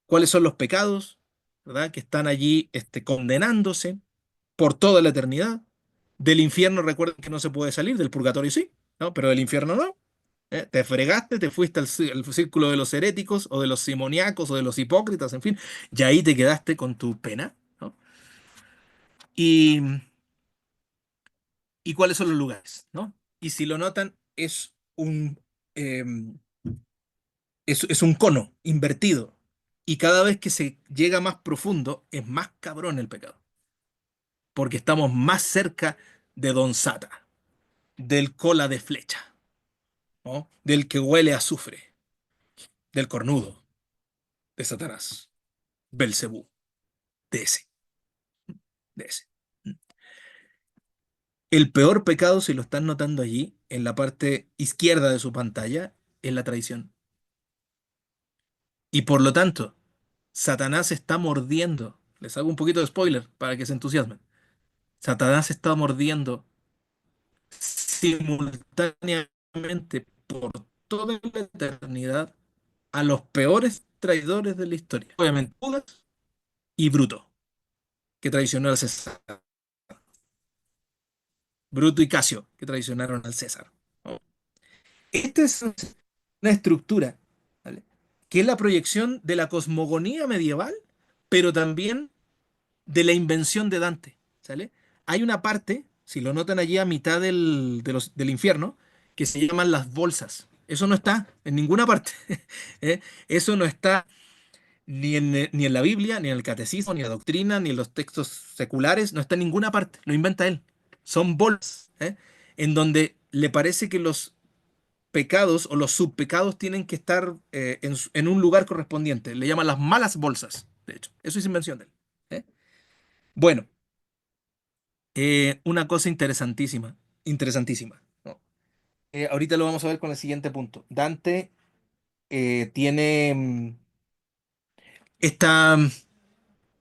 cuáles son los pecados, ¿verdad? Que están allí condenándose por toda la eternidad. Del infierno recuerden que no se puede salir, del purgatorio sí, ¿no? Pero del infierno no. ¿Eh? Te fregaste, te fuiste al círculo de los heréticos o de los simoniacos o de los hipócritas, en fin, y ahí te quedaste con tu pena, ¿no? Y, y cuáles son los lugares, ¿no? Y si lo notan, eh, es un cono invertido. Y cada vez que se llega más profundo, es más cabrón el pecado. Porque estamos más cerca de Don Sata, del cola de flecha, ¿no? Del que huele a azufre, del cornudo, de Satanás, Belcebú, de ese, de ese. El peor pecado, si lo están notando allí, en la parte izquierda de su pantalla, es la traición. Y por lo tanto, Satanás está mordiendo. Les hago un poquito de spoiler para que se entusiasmen. Satanás está mordiendo simultáneamente por toda la eternidad a los peores traidores de la historia. Obviamente, Judas y Bruto, que traicionó al César. Bruto y Casio, que traicionaron al César. ¿No? Esta es una estructura, ¿vale? Que es la proyección de la cosmogonía medieval, pero también de la invención de Dante, ¿sale? Hay una parte, si lo notan allí a mitad del infierno, que se llaman las bolsas. Eso no está en ninguna parte. ¿Eh? Eso no está ni en la Biblia, ni en el catecismo, ni en la doctrina, ni en los textos seculares. No está en ninguna parte. Lo inventa él. Son bolsas, ¿eh? En donde le parece que los pecados o los subpecados tienen que estar en un lugar correspondiente. Le llaman las malas bolsas, de hecho. Eso es invención de él. ¿Eh? Bueno, una cosa interesantísima, interesantísima, ¿no? Ahorita lo vamos a ver con el siguiente punto. Dante tiene esta,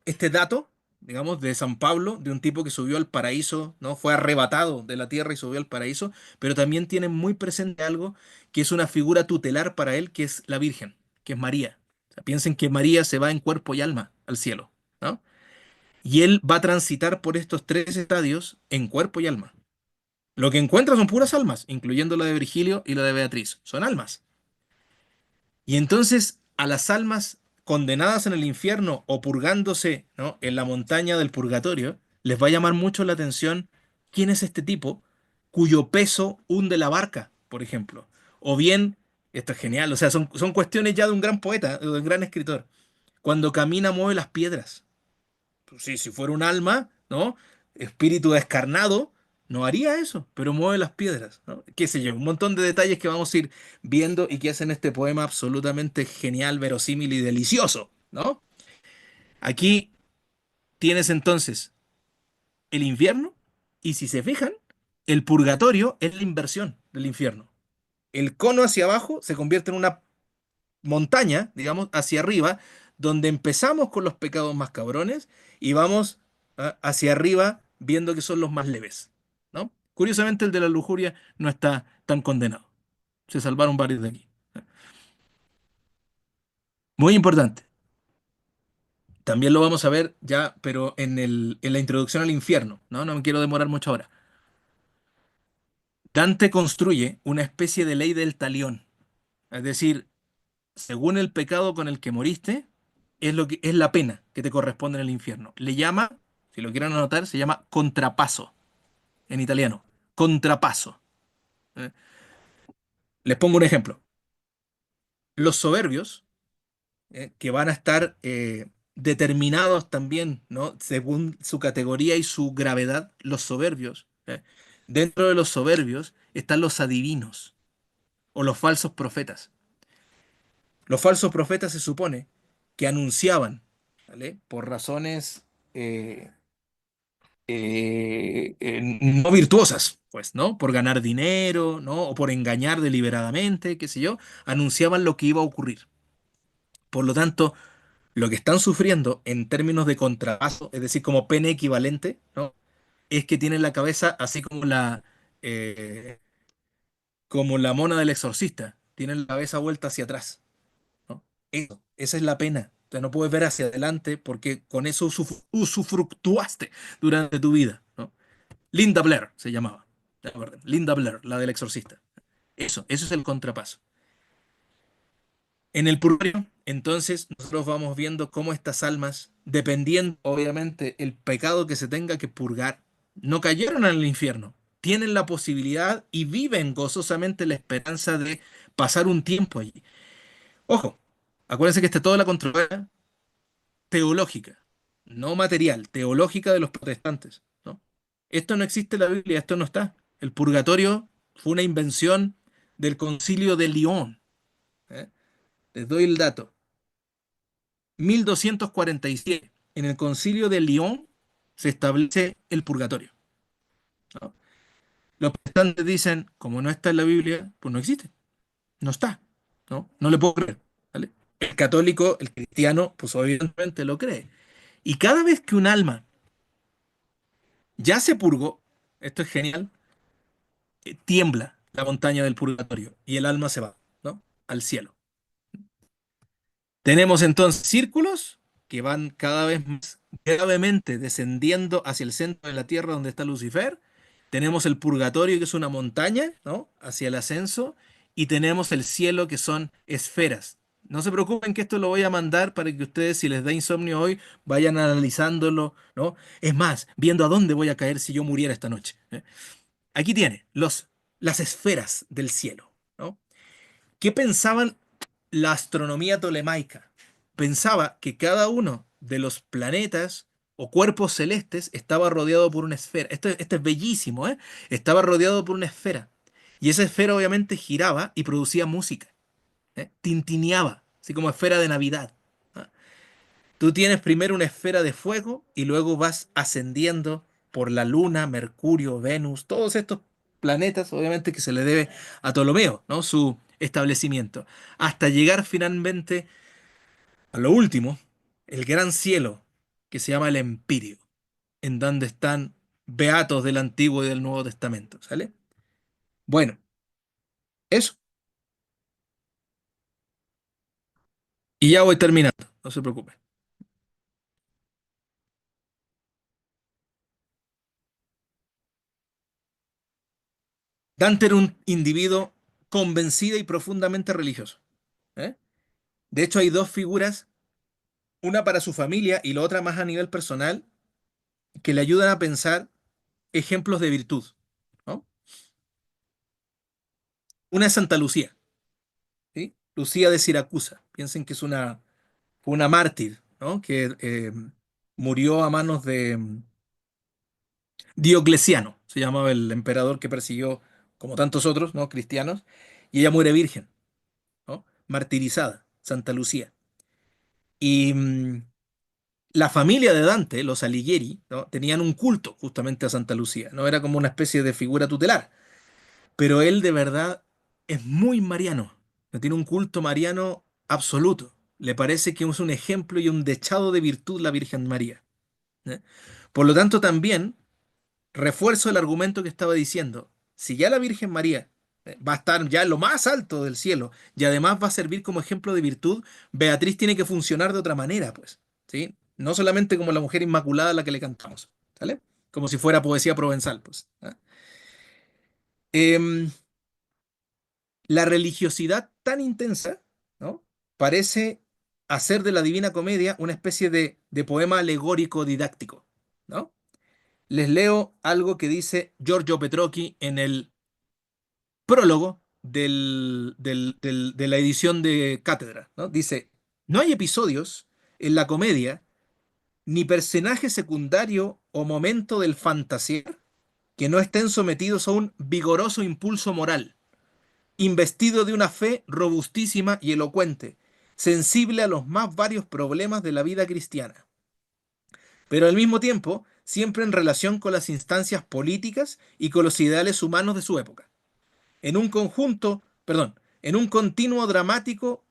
este dato, digamos, de San Pablo, de un tipo que subió al paraíso, ¿no? Fue arrebatado de la tierra y subió al paraíso, pero también tiene muy presente algo que es una figura tutelar para él, que es la Virgen, que es María. O sea, piensen que María se va en cuerpo y alma al cielo, ¿no? Y él va a transitar por estos tres estadios en cuerpo y alma. Lo que encuentra son puras almas, incluyendo la de Virgilio y la de Beatriz. Son almas. Y entonces a las almas condenadas en el infierno o purgándose, ¿no? En la montaña del purgatorio, les va a llamar mucho la atención quién es este tipo cuyo peso hunde la barca, por ejemplo. O bien, esto es genial, o sea, son cuestiones ya de un gran poeta, de un gran escritor. Cuando camina mueve las piedras. Pues sí, si fuera un alma, ¿no? Espíritu descarnado, no haría eso, pero mueve las piedras, ¿no? Qué sé yo, un montón de detalles que vamos a ir viendo y que hacen este poema absolutamente genial, verosímil y delicioso, ¿no? Aquí tienes entonces el infierno y si se fijan, el purgatorio es la inversión del infierno. El cono hacia abajo se convierte en una montaña, digamos, hacia arriba, donde empezamos con los pecados más cabrones y vamos hacia arriba viendo que son los más leves, ¿no? Curiosamente, el de la lujuria no está tan condenado. Se salvaron varios de aquí. Muy importante. También lo vamos a ver ya, pero en la introducción al infierno, ¿no? No me quiero demorar mucho ahora. Dante construye una especie de ley del talión. Es decir, según el pecado con el que moriste, es lo que es la pena que te corresponde en el infierno. Le llama, si lo quieren anotar, se llama contrapaso en italiano. Contrapaso. ¿Eh? Les pongo un ejemplo. Los soberbios que van a estar determinados también, ¿no? Según su categoría y su gravedad, los soberbios. Dentro de los soberbios están los adivinos o los falsos profetas. Los falsos profetas se supone que anunciaban, ¿vale? Por razones eh, no virtuosas, pues, ¿no? Por ganar dinero, ¿no? O por engañar deliberadamente, qué sé yo, anunciaban lo que iba a ocurrir. Por lo tanto, lo que están sufriendo en términos de contrapaso, es decir, como pene equivalente, ¿no? Es que tienen la cabeza así eh, como la mona del exorcista, tienen la cabeza vuelta hacia atrás, ¿no? Esa es la pena. O sea, no puedes ver hacia adelante porque con eso usufructuaste durante tu vida, ¿no? Linda Blair se llamaba. ¿De acuerdo? Linda Blair, la del exorcista. Eso es el contrapaso. En el purgatorio, entonces, nosotros vamos viendo cómo estas almas, dependiendo, obviamente, el pecado que se tenga que purgar, no cayeron al infierno. Tienen la posibilidad y viven gozosamente la esperanza de pasar un tiempo allí. Ojo, acuérdense que está toda la controversia teológica, no material, teológica de los protestantes, ¿no? Esto no existe en la Biblia, esto no está. El purgatorio fue una invención del Concilio de Lyon. ¿Eh? Les doy el dato. 1247, en el Concilio de Lyon se establece el purgatorio, ¿no? Los protestantes dicen, como no está en la Biblia, pues no existe, no está, ¿no? No le puedo creer, ¿vale? El católico, el cristiano, pues obviamente lo cree. Y cada vez que un alma ya se purgó, esto es genial, tiembla la montaña del purgatorio y el alma se va, ¿no? Al cielo. Tenemos entonces círculos que van cada vez más gravemente descendiendo hacia el centro de la tierra donde está Lucifer. Tenemos el purgatorio, que es una montaña, ¿no? Hacia el ascenso. Y tenemos el cielo, que son esferas. No se preocupen que esto lo voy a mandar para que ustedes, si les da insomnio hoy, vayan analizándolo, ¿no? Es más, viendo a dónde voy a caer si yo muriera esta noche, ¿eh? Aquí tiene las esferas del cielo, ¿no? ¿Qué pensaban la astronomía tolemaica? Pensaba que cada uno de los planetas o cuerpos celestes estaba rodeado por una esfera. Esto es bellísimo, ¿eh? Estaba rodeado por una esfera. Y esa esfera obviamente giraba y producía música, ¿eh? Tintineaba, así como esfera de Navidad, ¿ah? Tú tienes primero una esfera de fuego y luego vas ascendiendo por la Luna, Mercurio, Venus, todos estos planetas, obviamente que se le debe a Ptolomeo, ¿no? Su establecimiento, hasta llegar finalmente a lo último, el gran cielo, que se llama el Empirio, en donde están beatos del Antiguo y del Nuevo Testamento, ¿sale? Bueno, eso. Y ya voy terminando, no se preocupe. Dante era un individuo convencido y profundamente religioso, ¿eh? De hecho, hay dos figuras, una para su familia y la otra más a nivel personal, que le ayudan a pensar ejemplos de virtud, ¿no? Una es Santa Lucía, ¿sí? Lucía de Siracusa. Piensen que fue una mártir, ¿no? Que murió a manos de Diocleciano, se llamaba el emperador que persiguió, como tantos otros, ¿no? Cristianos, y ella muere virgen, ¿no? Martirizada, Santa Lucía. Y la familia de Dante, los Alighieri, ¿no? Tenían un culto justamente a Santa Lucía, ¿no? Era como una especie de figura tutelar. Pero él de verdad es muy mariano, no tiene un culto mariano absoluto. Le parece que es un ejemplo y un dechado de virtud la Virgen María, ¿eh? Por lo tanto, también refuerzo el argumento que estaba diciendo. Si ya la Virgen María va a estar ya en lo más alto del cielo y además va a servir como ejemplo de virtud, Beatriz tiene que funcionar de otra manera, pues, ¿sí? No solamente como la mujer inmaculada a la que le cantamos, ¿sale? Como si fuera poesía provenzal, pues, ¿ah? Em, la religiosidad tan intensa, ¿no? Parece hacer de la Divina Comedia una especie de poema alegórico didáctico, ¿no? Les leo algo que dice Giorgio Petrocchi en el prólogo de la edición de Cátedra, ¿no? Dice, no hay episodios en la comedia ni personaje secundario o momento del fantasear que no estén sometidos a un vigoroso impulso moral, investido de una fe robustísima y elocuente, sensible a los más varios problemas de la vida cristiana, pero al mismo tiempo siempre en relación con las instancias políticas y con los ideales humanos de su época. En un conjunto, perdón, en un continuo dramático,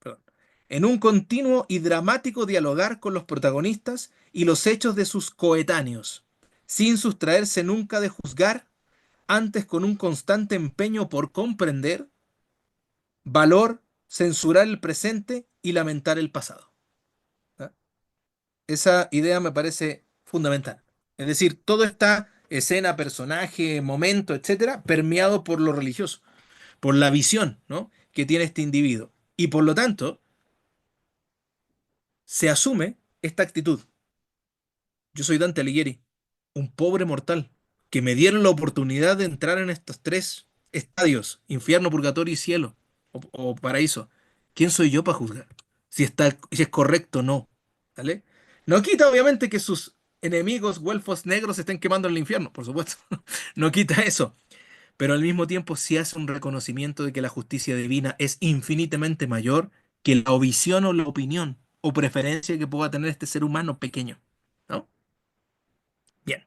perdón, en un continuo y dramático dialogar con los protagonistas y los hechos de sus coetáneos, sin sustraerse nunca de juzgar, antes con un constante empeño por comprender, valor, censurar el presente y lamentar el pasado. ¿Ah? Esa idea me parece fundamental. Es decir, todo está escena, personaje, momento, etcétera, permeado por lo religioso, por la visión, ¿no?, que tiene este individuo. Y por lo tanto, se asume esta actitud. Yo soy Dante Alighieri, un pobre mortal, que me dieron la oportunidad de entrar en estos tres estadios, infierno, purgatorio y cielo, o paraíso. ¿Quién soy yo para juzgar? Si es correcto o no. ¿Vale? No quita, obviamente, que sus enemigos, güelfos negros, se estén quemando en el infierno, por supuesto. No quita eso. Pero al mismo tiempo sí hace un reconocimiento de que la justicia divina es infinitamente mayor que la visión o la opinión o preferencia que pueda tener este ser humano pequeño. ¿No? Bien.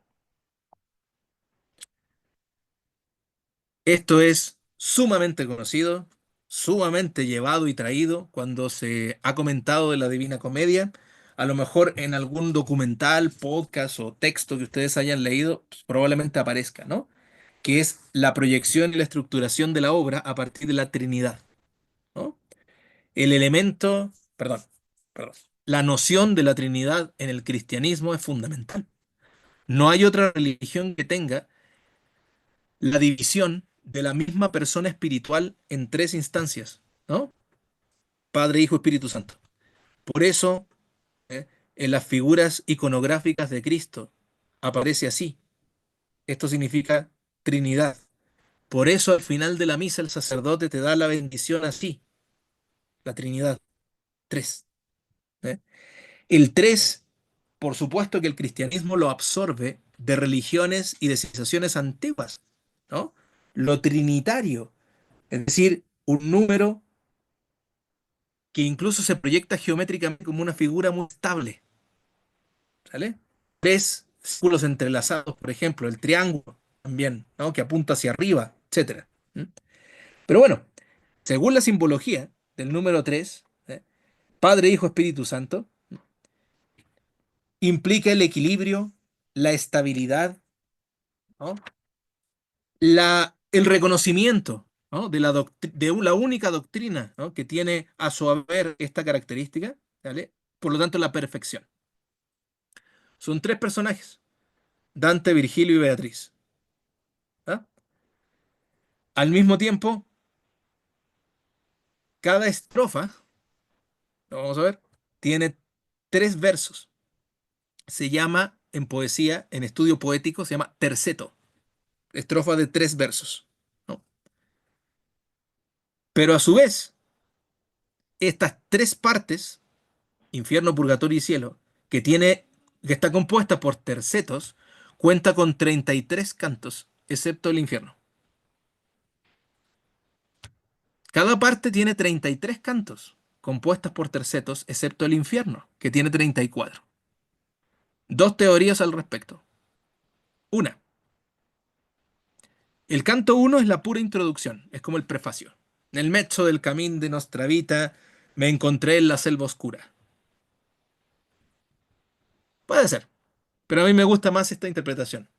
Esto es sumamente conocido, sumamente llevado y traído cuando se ha comentado de la Divina Comedia. A lo mejor en algún documental, podcast o texto que ustedes hayan leído, pues, probablemente aparezca, ¿no? Que es la proyección y la estructuración de la obra a partir de la Trinidad, ¿no? El elemento, perdón, la noción de la Trinidad en el cristianismo es fundamental. No hay otra religión que tenga la división de la misma persona espiritual en tres instancias, ¿no? Padre, Hijo, Espíritu Santo. Por eso, ¿eh?, en las figuras iconográficas de Cristo aparece así. Esto significa Trinidad. Por eso al final de la misa el sacerdote te da la bendición así, la Trinidad, tres. ¿Eh? El tres, por supuesto que el cristianismo lo absorbe de religiones y de civilizaciones antiguas, ¿no? Lo trinitario, es decir, un número que incluso se proyecta geométricamente como una figura muy estable, ¿sale? Tres círculos entrelazados, por ejemplo, el triángulo también, ¿no?, que apunta hacia arriba, etcétera. ¿Mm? Pero bueno, según la simbología del número 3, Padre, Hijo, Espíritu Santo, implica el equilibrio, la estabilidad, ¿no?, el reconocimiento, ¿no?, de la única doctrina, ¿no?, que tiene a su haber esta característica, ¿vale? Por lo tanto, la perfección. Son tres personajes, Dante, Virgilio y Beatriz. ¿Ah? Al mismo tiempo, cada estrofa, lo vamos a ver, tiene tres versos. Se llama, en poesía, en estudio poético, se llama terceto, estrofa de tres versos, ¿no? Pero a su vez, estas tres partes, infierno, purgatorio y cielo, que está compuesta por tercetos, cuenta con 33 cantos, excepto el infierno. Cada parte tiene 33 cantos, compuestas por tercetos, excepto el infierno, que tiene 34. Dos teorías al respecto. Una, el canto uno es la pura introducción, es como el prefacio. Nel mezzo del camín de nostra vita me encontré en la selva oscura. Puede ser, pero a mí me gusta más esta interpretación.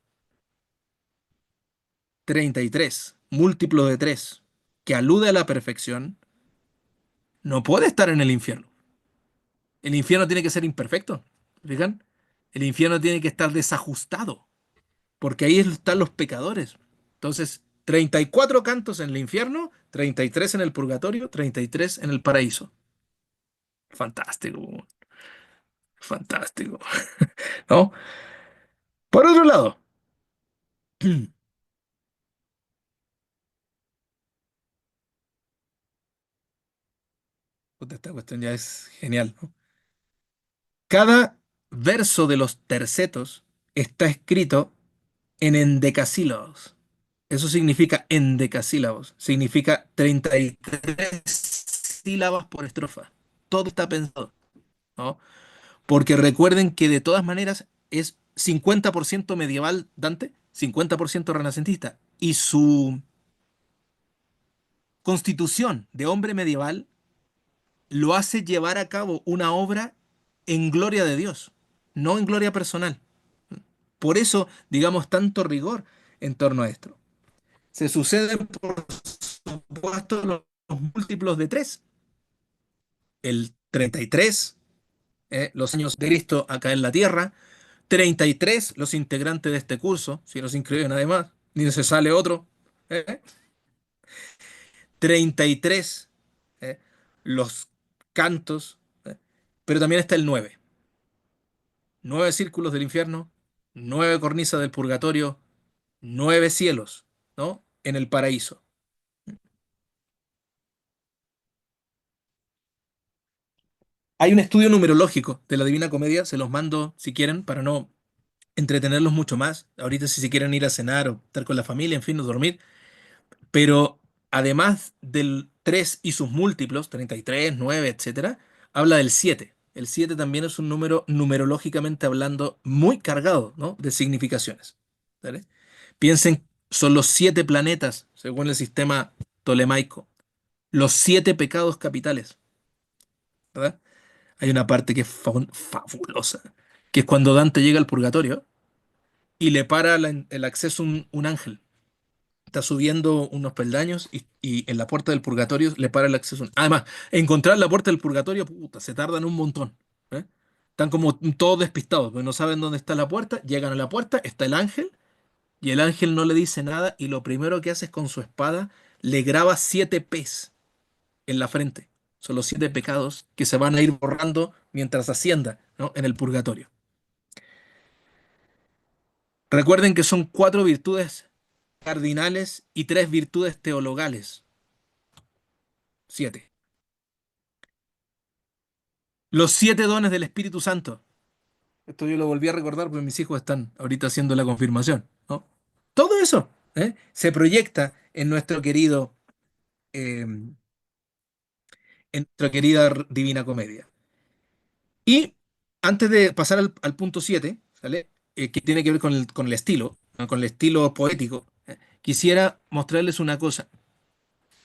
33, múltiplo de 3, que alude a la perfección, no puede estar en el infierno. El infierno tiene que ser imperfecto. ¿Fijan? El infierno tiene que estar desajustado, porque ahí están los pecadores. Entonces, 34 cantos en el infierno, 33 en el purgatorio, 33 en el paraíso. Fantástico, fantástico. ¿No? Por otro lado, puta, esta cuestión ya es genial, ¿no? Cada verso de los tercetos está escrito en endecasílabos. Eso significa endecasílabos. Significa 33 sílabas por estrofa. Todo está pensado, ¿no? Porque recuerden que de todas maneras es 50% medieval Dante, 50% renacentista. Y su constitución de hombre medieval lo hace llevar a cabo una obra en gloria de Dios, no en gloria personal. Por eso, digamos, tanto rigor en torno a esto. Se suceden, por supuesto, los múltiplos de 3. El 33, los años de Cristo acá en la tierra. 33, los integrantes de este curso, si no se inscriben además, ni se sale otro. ¿eh? 33, ¿eh? Los cantos, pero también está el 9. 9 círculos del infierno, 9 cornisas del purgatorio, 9 cielos, ¿no? En el paraíso. Hay un estudio numerológico de la Divina Comedia, se los mando si quieren, para no entretenerlos mucho más. Ahorita si se quieren ir a cenar o estar con la familia, en fin, o dormir. Pero además del 3 y sus múltiplos, 33, 9, etcétera, habla del 7. El 7 también es un número numerológicamente hablando muy cargado, ¿no? De significaciones. ¿Vale? Piensen, son los 7 planetas, según el sistema tolemaico, los 7 pecados capitales, ¿verdad? Hay una parte que es fabulosa, que es cuando Dante llega al purgatorio y le para el acceso un ángel. Está subiendo unos peldaños y en la puerta del purgatorio le para el acceso. Además, encontrar la puerta del purgatorio, puta, se tardan un montón. ¿eh? Están como todos despistados, porque no saben dónde está la puerta. Llegan a la puerta, está el ángel, y el ángel no le dice nada, y lo primero que hace es con su espada le graba 7 P's en la frente. Son los 7 pecados que se van a ir borrando mientras ascienda, ¿no? En el purgatorio. Recuerden que son 4 virtudes cardinales y 3 virtudes teologales. 7. Los 7 dones del Espíritu Santo. Esto yo lo volví a recordar porque mis hijos están ahorita haciendo la confirmación, ¿no? Todo eso se proyecta en nuestra querida Divina Comedia. Y antes de pasar al punto 7, ¿vale? Que tiene que ver con el estilo, ¿no? Con el estilo poético, quisiera mostrarles una cosa,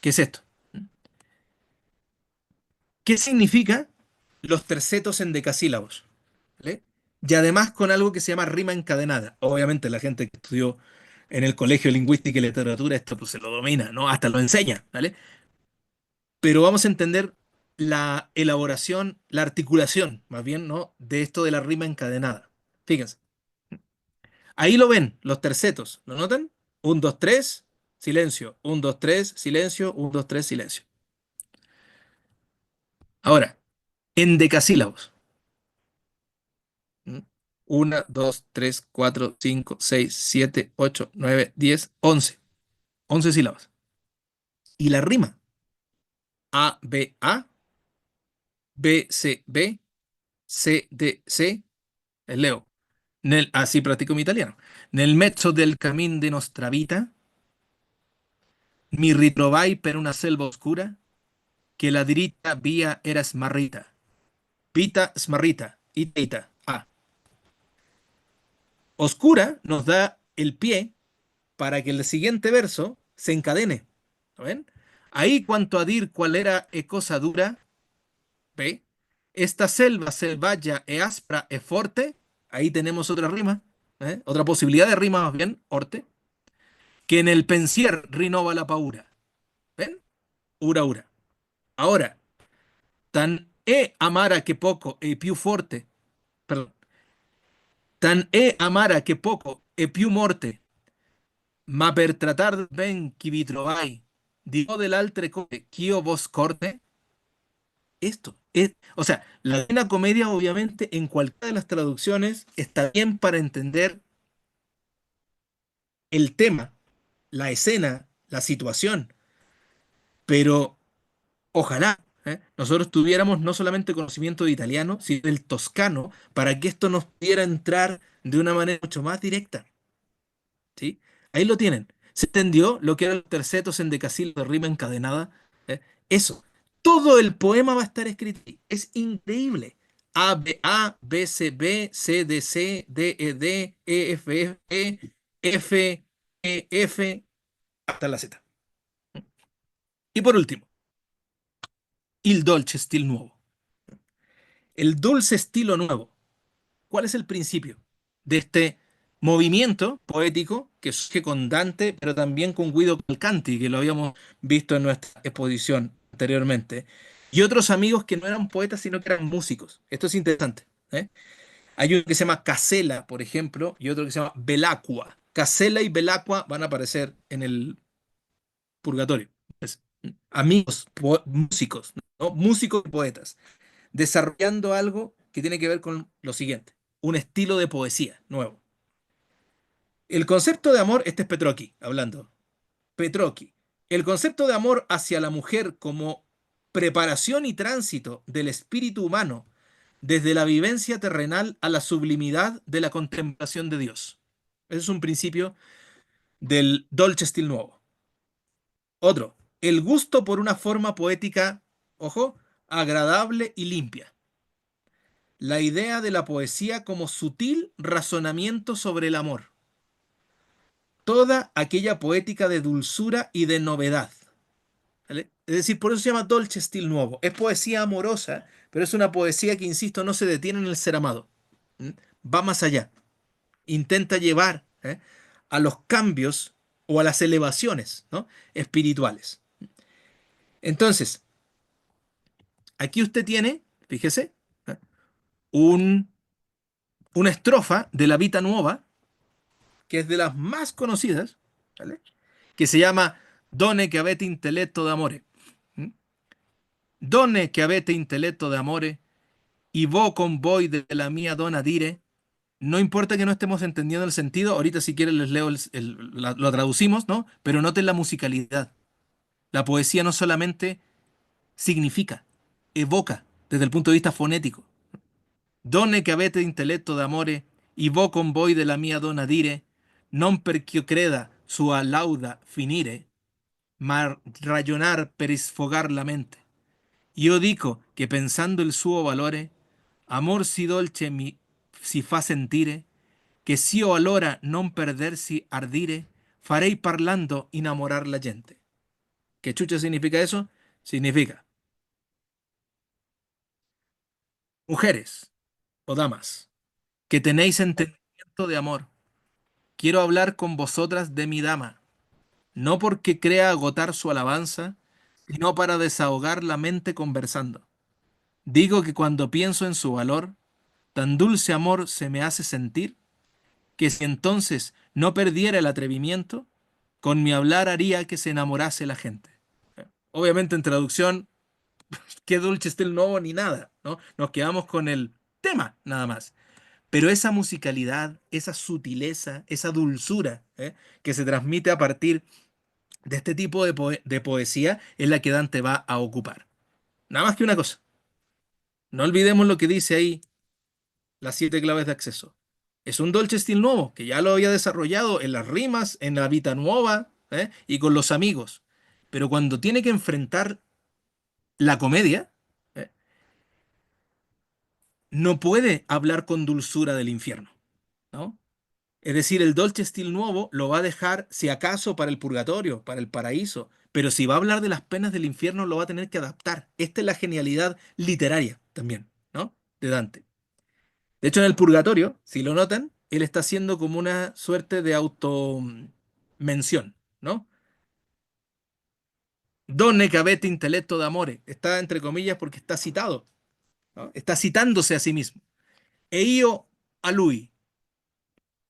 que es esto. ¿Qué significa los tercetos endecasílabos? ¿Vale? Y además con algo que se llama rima encadenada. Obviamente la gente que estudió en el Colegio de Lingüística y Literatura esto pues se lo domina, ¿no? Hasta lo enseña, ¿vale? Pero vamos a entender la elaboración, la articulación, más bien, ¿no? De esto de la rima encadenada. Fíjense. Ahí lo ven, los tercetos. ¿Lo notan? 1, 2, 3, silencio. 1, 2, 3, silencio. 1, 2, 3, silencio. Ahora, endecasílabos. 1, 2, 3, 4, 5, 6, 7, 8, 9, 10, 11. 11 sílabas. Y la rima. A, B, A, B, C, B, C, D, C. Leo. Así practico mi italiano. Nel mezzo del cammin de nostra vita, mi ritrovai per una selva oscura, que la diritta via era smarrita. Vita smarrita. Ita, ita. A. Oscura nos da el pie para que el siguiente verso se encadene. ¿Lo ven? Ahí cuanto a dir cuál era e cosa dura, ¿ve? Esta selva selvaggia e aspra e forte, ahí tenemos otra rima, otra posibilidad de rima más bien, orte, que en el pensier rinova la paura. ¿Ven? Ura, ura. Ahora, tan e amara che poco e più forte, perdón, tan e amara che poco e più morte, ma per tratar ben chi vi trovai, digo del altre cose, ch'io vos corte, esto es, o sea, la Divina Comedia obviamente en cualquiera de las traducciones está bien para entender el tema, la escena, la situación, pero ojalá. nosotros tuviéramos no solamente conocimiento de italiano, sino del toscano, para que esto nos pudiera entrar de una manera mucho más directa. ¿Sí? Ahí lo tienen. ¿Se entendió lo que eran los tercetos en decasílabo de rima encadenada? ¿Eh? Eso. Todo el poema va a estar escrito ahí. Es increíble. A, B, C, B, C, D, C, D, E, F, F, F, F, hasta la Z. Y por último, il dolce stil nuovo. El dulce estilo nuevo. ¿Cuál es el principio de este movimiento poético que surge con Dante, pero también con Guido Cavalcanti, que lo habíamos visto en nuestra exposición anteriormente, y otros amigos que no eran poetas, sino que eran músicos? Esto es interesante. ¿Eh? Hay uno que se llama Casella, por ejemplo, y otro que se llama Belacqua. Casella y Belacqua van a aparecer en el Purgatorio. Es, amigos, músicos, ¿no? Músicos y poetas desarrollando algo que tiene que ver con lo siguiente, un estilo de poesía nuevo. El concepto de amor, este es Petrocchi hablando, Petrocchi, el concepto de amor hacia la mujer como preparación y tránsito del espíritu humano desde la vivencia terrenal a la sublimidad de la contemplación de Dios. Ese es un principio del Dolce Stil Nuovo. Otro, el gusto por una forma poética, ojo, agradable y limpia. La idea de la poesía como sutil razonamiento sobre el amor. Toda aquella poética de dulzura y de novedad. ¿Vale? Es decir, por eso se llama Dolce Stil Nuovo. Es poesía amorosa, pero es una poesía que, insisto, no se detiene en el ser amado. ¿Mm? Va más allá. Intenta llevar a los cambios o a las elevaciones, ¿no? espirituales. Entonces, aquí usted tiene, fíjese, ¿eh? un, una estrofa de la Vita Nuova, que es de las más conocidas, ¿vale? Que se llama Donne che avete intelletto d'amore. ¿Mm? Donne che avete intelletto d'amore, y vo con voi de la mia donna dire. No importa que no estemos entendiendo el sentido, ahorita si quieren les leo, lo traducimos, ¿no? Pero noten la musicalidad. La poesía no solamente significa, evoca desde el punto de vista fonético. Donne che avete intelletto d'amore, y vo con voi de la mia donna dire, non perché creda sua lauda finire, ma ragionar per sfogar la mente. Io dico che pensando il suo valore, amor si dolce mi si fa sentire, che s'io allora non perdersi ardire, farei parlando enamorar la gente. ¿Qué chucha significa eso? Significa, mujeres o damas, que tenéis entendimiento de amor, quiero hablar con vosotras de mi dama, no porque crea agotar su alabanza, sino para desahogar la mente conversando. Digo que cuando pienso en su valor, tan dulce amor se me hace sentir, que si entonces no perdiera el atrevimiento, con mi hablar haría que se enamorase la gente. Obviamente en traducción, qué dulce está el nuevo ni nada, ¿no? Nos quedamos con el tema nada más. Pero esa musicalidad, esa sutileza, esa dulzura que se transmite a partir de este tipo de poesía es la que Dante va a ocupar. Nada más que una cosa. No olvidemos lo que dice ahí las 7 claves de acceso. Es un Dolce Stil nuevo, que ya lo había desarrollado en las rimas, en la Vita Nuova, y con los amigos. Pero cuando tiene que enfrentar la comedia, ¿eh? no puede hablar con dulzura del infierno, ¿no? Es decir, el Dolce Stil nuevo lo va a dejar, si acaso, para el purgatorio, para el paraíso. Pero si va a hablar de las penas del infierno, lo va a tener que adaptar. Esta es la genialidad literaria también, ¿no? De Dante. De hecho, en el purgatorio, si lo notan, él está haciendo como una suerte de auto mención, ¿no? Donne che avete intelletto d'amore. Está entre comillas porque está citado, ¿no? Está citándose a sí mismo. E io a lui,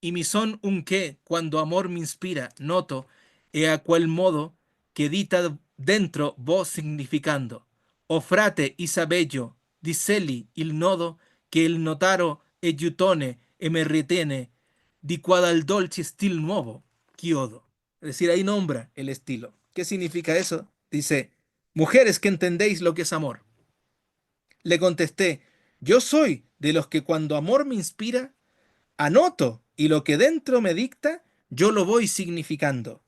y mi son un che, cuando amor me inspira, noto, e a quel modo che dita dentro vos significando. O frate Isabello, dicelli il nodo, che il notaro e giutone e me ritiene, di quad al dolce stil nuovo, chiodo. Es decir, ahí nombra el estilo. ¿Qué significa eso? Dice, Mujeres que entendéis lo que es amor. Le contesté, yo soy de los que cuando amor me inspira, anoto y lo que dentro me dicta, yo lo voy significando.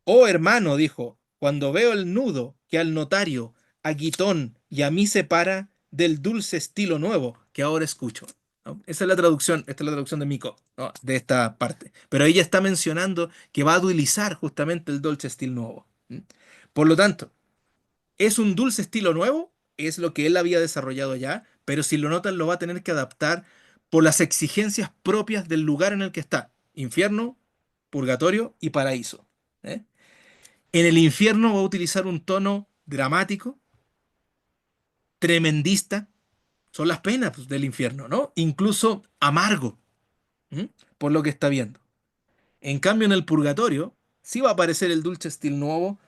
Oh hermano, dijo, cuando veo el nudo que al notario, a Guitón y a mí separa del dulce estilo nuevo que ahora escucho. ¿No? Esa es la traducción, esta es la traducción de Mico, ¿no? De esta parte. Pero ella está mencionando que va a dualizar justamente el dulce estilo nuevo. ¿Mm? Por lo tanto, es un dulce estilo nuevo, es lo que él había desarrollado ya, pero si lo notan lo va a tener que adaptar por las exigencias propias del lugar en el que está. Infierno, purgatorio y paraíso. ¿Eh? En el infierno va a utilizar un tono dramático, tremendista, son las penas pues, del infierno, ¿no? Incluso amargo, ¿m? Por lo que está viendo. En cambio, en el purgatorio, sí va a aparecer el dulce estilo nuevo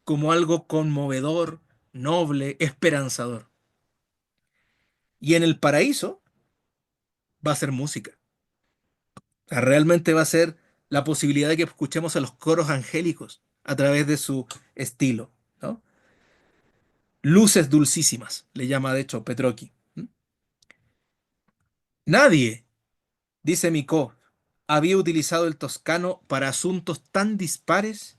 como algo conmovedor, noble, esperanzador. Y en el paraíso va a ser música. O sea, realmente va a ser la posibilidad de que escuchemos a los coros angélicos a través de su estilo, ¿no? Luces dulcísimas, le llama de hecho Petrocchi. ¿M? Nadie, dice Micó, había utilizado el toscano para asuntos tan dispares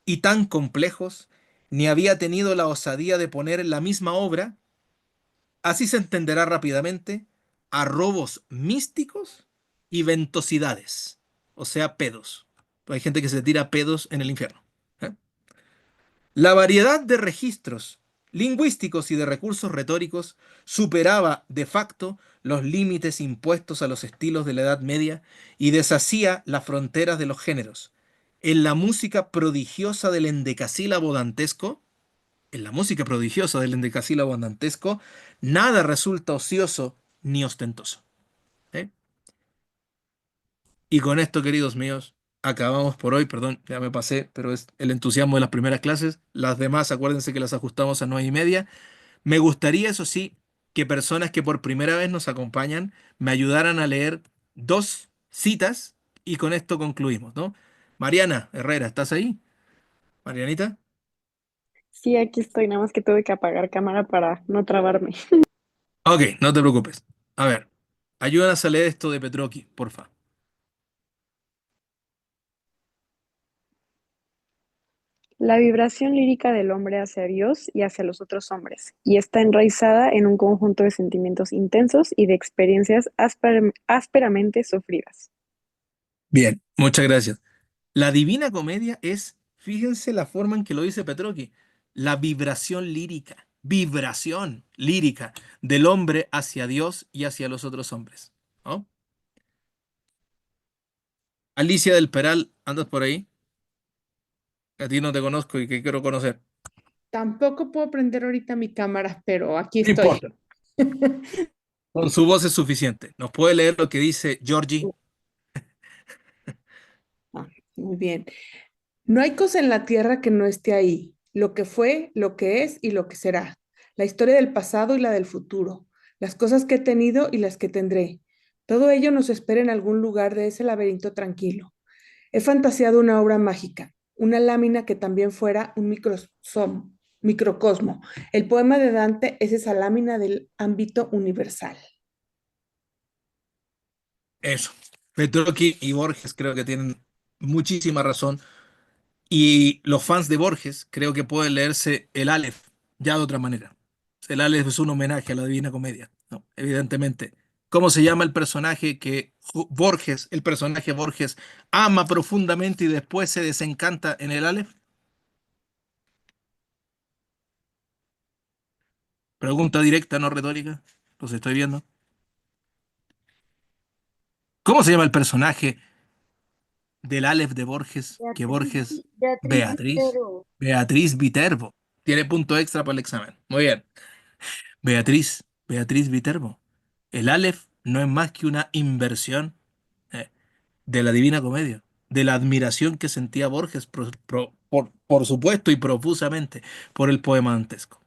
y tan complejos, ni había tenido la osadía de poner en la misma obra, así se entenderá rápidamente, arrobos místicos y ventosidades, o sea, pedos. Hay gente que se tira pedos en el infierno. ¿Eh? La variedad de registros lingüísticos y de recursos retóricos superaba de facto los límites impuestos a los estilos de la Edad Media y deshacía las fronteras de los géneros. En la música prodigiosa del endecasílabo dantesco, en la música prodigiosa del endecasílabo dantesco, nada resulta ocioso ni ostentoso. ¿Eh? Y con esto, queridos míos, acabamos por hoy. Perdón, ya me pasé, pero es el entusiasmo de las primeras clases. Las demás, acuérdense que las ajustamos a 9:30. Me gustaría, eso sí, que personas que por primera vez nos acompañan me ayudaran a leer dos citas y con esto concluimos, ¿no? Mariana Herrera, ¿estás ahí? Marianita. Sí, aquí estoy, nada más que tuve que apagar cámara para no trabarme. Ok, no te preocupes. A ver, ayúdanos a leer esto de Petrocchi, porfa. La vibración lírica del hombre hacia Dios y hacia los otros hombres, y está enraizada en un conjunto de sentimientos intensos y de experiencias ásperamente sufridas. Bien, muchas gracias. La Divina Comedia es, fíjense la forma en que lo dice Petrocchi, la vibración lírica del hombre hacia Dios y hacia los otros hombres. ¿No? Alicia del Peral, ¿andas por ahí? A ti no te conozco y que quiero conocer. Tampoco puedo prender ahorita mi cámara, pero aquí No estoy. importa. Con su voz es suficiente. ¿Nos puede leer lo que dice Georgie? Ah, muy bien. No hay cosa en la tierra que no esté ahí. Lo que fue, lo que es y lo que será. La historia del pasado y la del futuro. Las cosas que he tenido y las que tendré. Todo ello nos espera en algún lugar de ese laberinto tranquilo. He fantaseado una obra mágica, una lámina que también fuera un microcosmo. El poema de Dante es esa lámina del ámbito universal. Eso. Petrocchi y Borges creo que tienen muchísima razón. Y los fans de Borges creo que pueden leerse el Aleph ya de otra manera. El Aleph es un homenaje a la Divina Comedia, ¿no? Evidentemente. ¿Cómo se llama el personaje que Borges, el personaje Borges, ama profundamente y después se desencanta en el Aleph? Pregunta directa, no retórica. Los estoy viendo. ¿Cómo se llama el personaje del Aleph de Borges que Borges... Beatriz Beatriz. Viterbo. Beatriz Viterbo. Tiene punto extra para el examen. Muy bien. Beatriz Viterbo. El Aleph no es más que una inversión eh, de la Divina Comedia, de la admiración que sentía Borges, por supuesto y profusamente, por el poema dantesco.